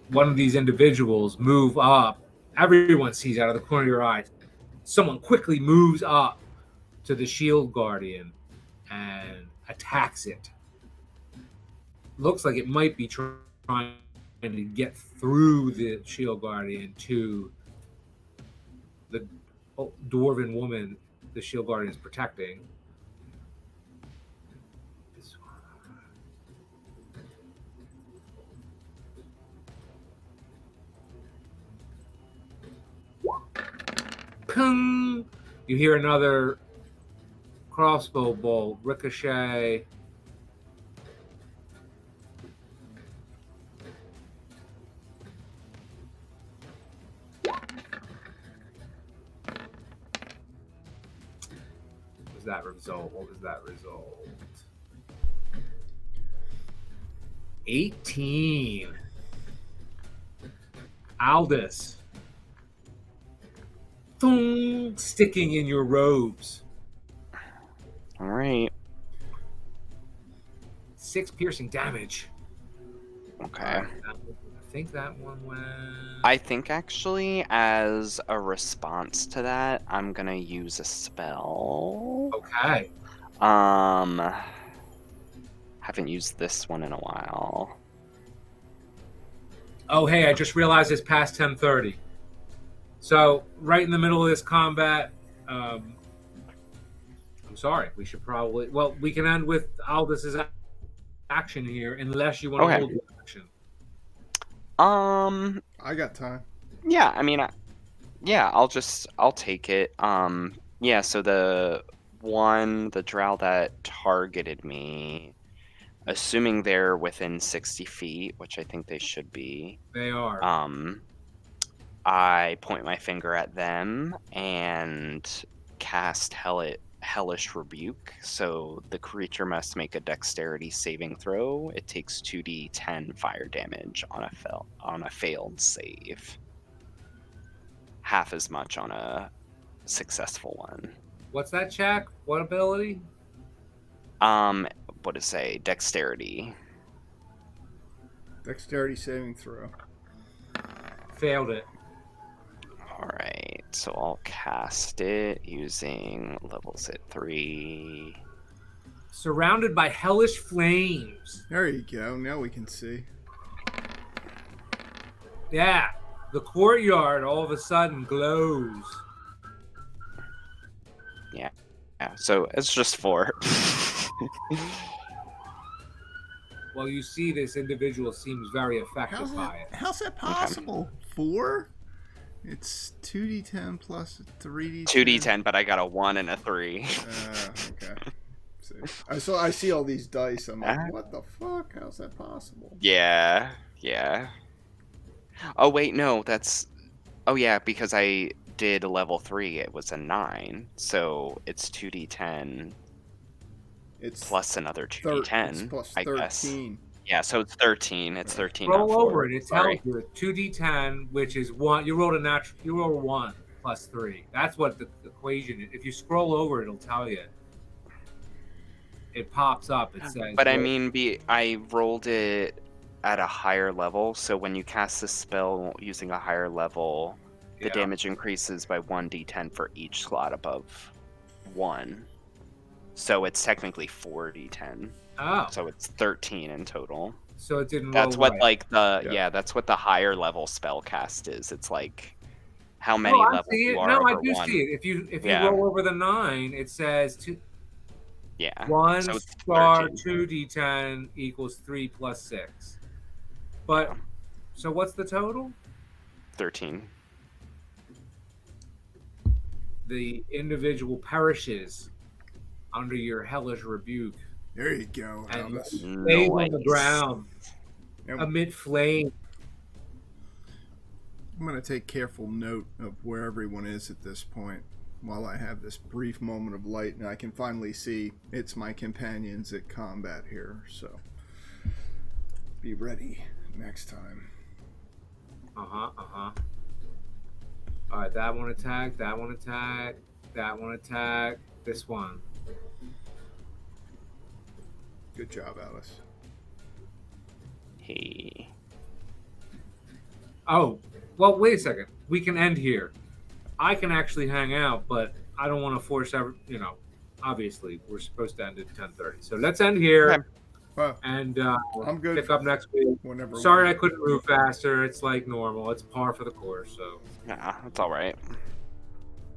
S1: one of these individuals move up. Everyone sees out of the corner of your eye. Someone quickly moves up to the shield guardian and attacks it. Looks like it might be trying to get through the shield guardian to the dwarven woman the shield guardian is protecting. Ping! You hear another crossbow bolt ricochet. What was that result? 18. Aldous. Thong, sticking in your robes.
S2: All right.
S1: 6 piercing damage.
S2: Okay.
S1: I think that one went.
S2: I think actually, as a response to that, I'm gonna use a spell.
S1: Okay.
S2: Haven't used this one in a while.
S1: Oh, hey, I just realized it's past 10:30. So, right in the middle of this combat, I'm sorry. We should probably. Well, we can end with Aldous' action here, unless you want to
S2: Okay.
S1: hold your action.
S5: I got time.
S2: Yeah, I mean, I'll take it. Yeah, so the drow that targeted me, assuming they're within 60 feet, which I think they should be,
S1: They are.
S2: I point my finger at them and cast Hellish Rebuke. So the creature must make a dexterity saving throw. It takes 2d10 fire damage on a failed save. Half as much on a successful one.
S1: What's that check? What ability?
S2: What to say? Dexterity.
S5: Dexterity saving throw.
S1: Failed it.
S2: Alright, so I'll cast it using levels at 3.
S1: Surrounded by hellish flames.
S5: There you go. Now we can see.
S1: Yeah. The courtyard all of a sudden glows.
S2: Yeah, so it's just 4.
S1: Well, you see this individual seems very affected by it.
S5: How's that possible? 4? It's 2d10 plus 3d10.
S2: 2d10, but I got a 1 and a 3.
S5: Okay. I see all these dice. I'm like, what the fuck? How's that possible?
S2: Yeah. Oh wait, no, that's. Oh yeah, because I did level 3, it was a 9, so it's 2d10.
S5: It's
S2: plus another 2d10.
S5: It's plus
S2: I
S5: 13.
S2: guess. Yeah, so it's 13. It's 13.
S1: Roll
S2: not 4.
S1: over it. It tells
S2: Sorry.
S1: you 2d10, which is 1. You rolled a natural. You roll 1 plus 3. That's what the equation is. If you scroll over, it'll tell you. It pops up. It says.
S2: But I mean, I rolled it at a higher level, so when you cast this spell using a higher level, the damage increases by 1d10 for each slot above 1. So it's technically 4d10.
S1: Oh.
S2: So it's 13 in total.
S1: So it didn't.
S2: That's
S1: roll
S2: what
S1: right.
S2: like the that's what the higher level spell cast is. It's like how many
S1: I
S2: levels
S1: see it.
S2: you are
S1: No, I
S2: over
S1: do
S2: 1.
S1: see it. If you
S2: Yeah.
S1: roll over the 9, it says 2.
S2: Yeah.
S1: 1
S2: So it's
S1: star
S2: 13.
S1: 2d10 equals 3 plus 6. But so what's the total?
S2: 13.
S1: The individual perishes under your hellish rebuke
S5: There you go.
S1: and
S5: Albus.
S1: stays on the
S2: Nice.
S1: ground
S5: And
S1: amid flame.
S5: I'm going to take careful note of where everyone is at this point while I have this brief moment of light and I can finally see it's my companions at combat here. So be ready next time.
S1: All right, that one attack, that one attack, that one attack, this one.
S5: Good job, Alice.
S2: Hey.
S1: Oh, well, wait a second. We can end here. I can actually hang out, but I don't want to force obviously we're supposed to end at 10:30. So let's end here.
S2: Okay.
S1: And
S5: I'm good.
S1: pick up next week.
S5: Whenever.
S1: Sorry I couldn't move faster. It's like normal. It's par for the course. So
S2: Yeah, it's all right.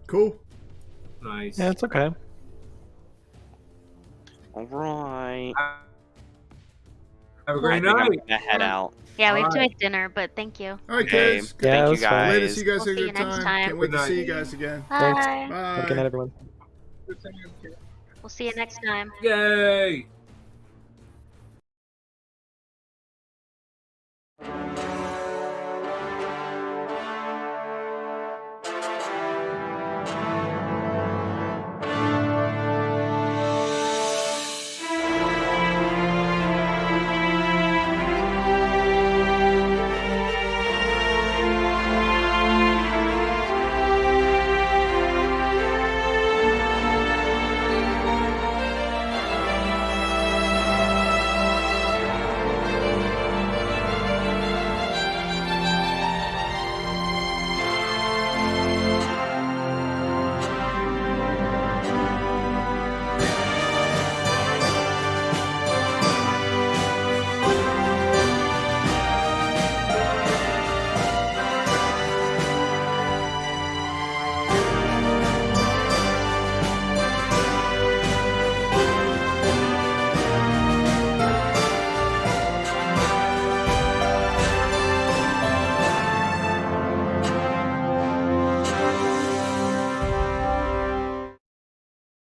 S5: Cool.
S1: nice.
S4: Yeah, it's okay.
S2: All right.
S1: Have a
S2: I
S1: great
S2: think I'm
S1: night.
S2: gonna head out.
S3: Yeah, we have to
S1: Alright.
S3: make dinner, but thank you.
S5: All right,
S2: Okay.
S5: kids.
S4: Yeah,
S2: Thank you
S4: that's fine.
S5: Later.
S2: guys.
S5: See you guys
S3: We'll
S5: at a
S3: see you
S5: good
S3: next
S5: time.
S3: time.
S5: Can't wait
S1: Good
S5: to see
S1: night.
S5: you guys again.
S4: Thanks.
S3: Bye.
S5: Bye.
S4: Have a good night, everyone.
S3: We'll see you next time.
S1: Yay!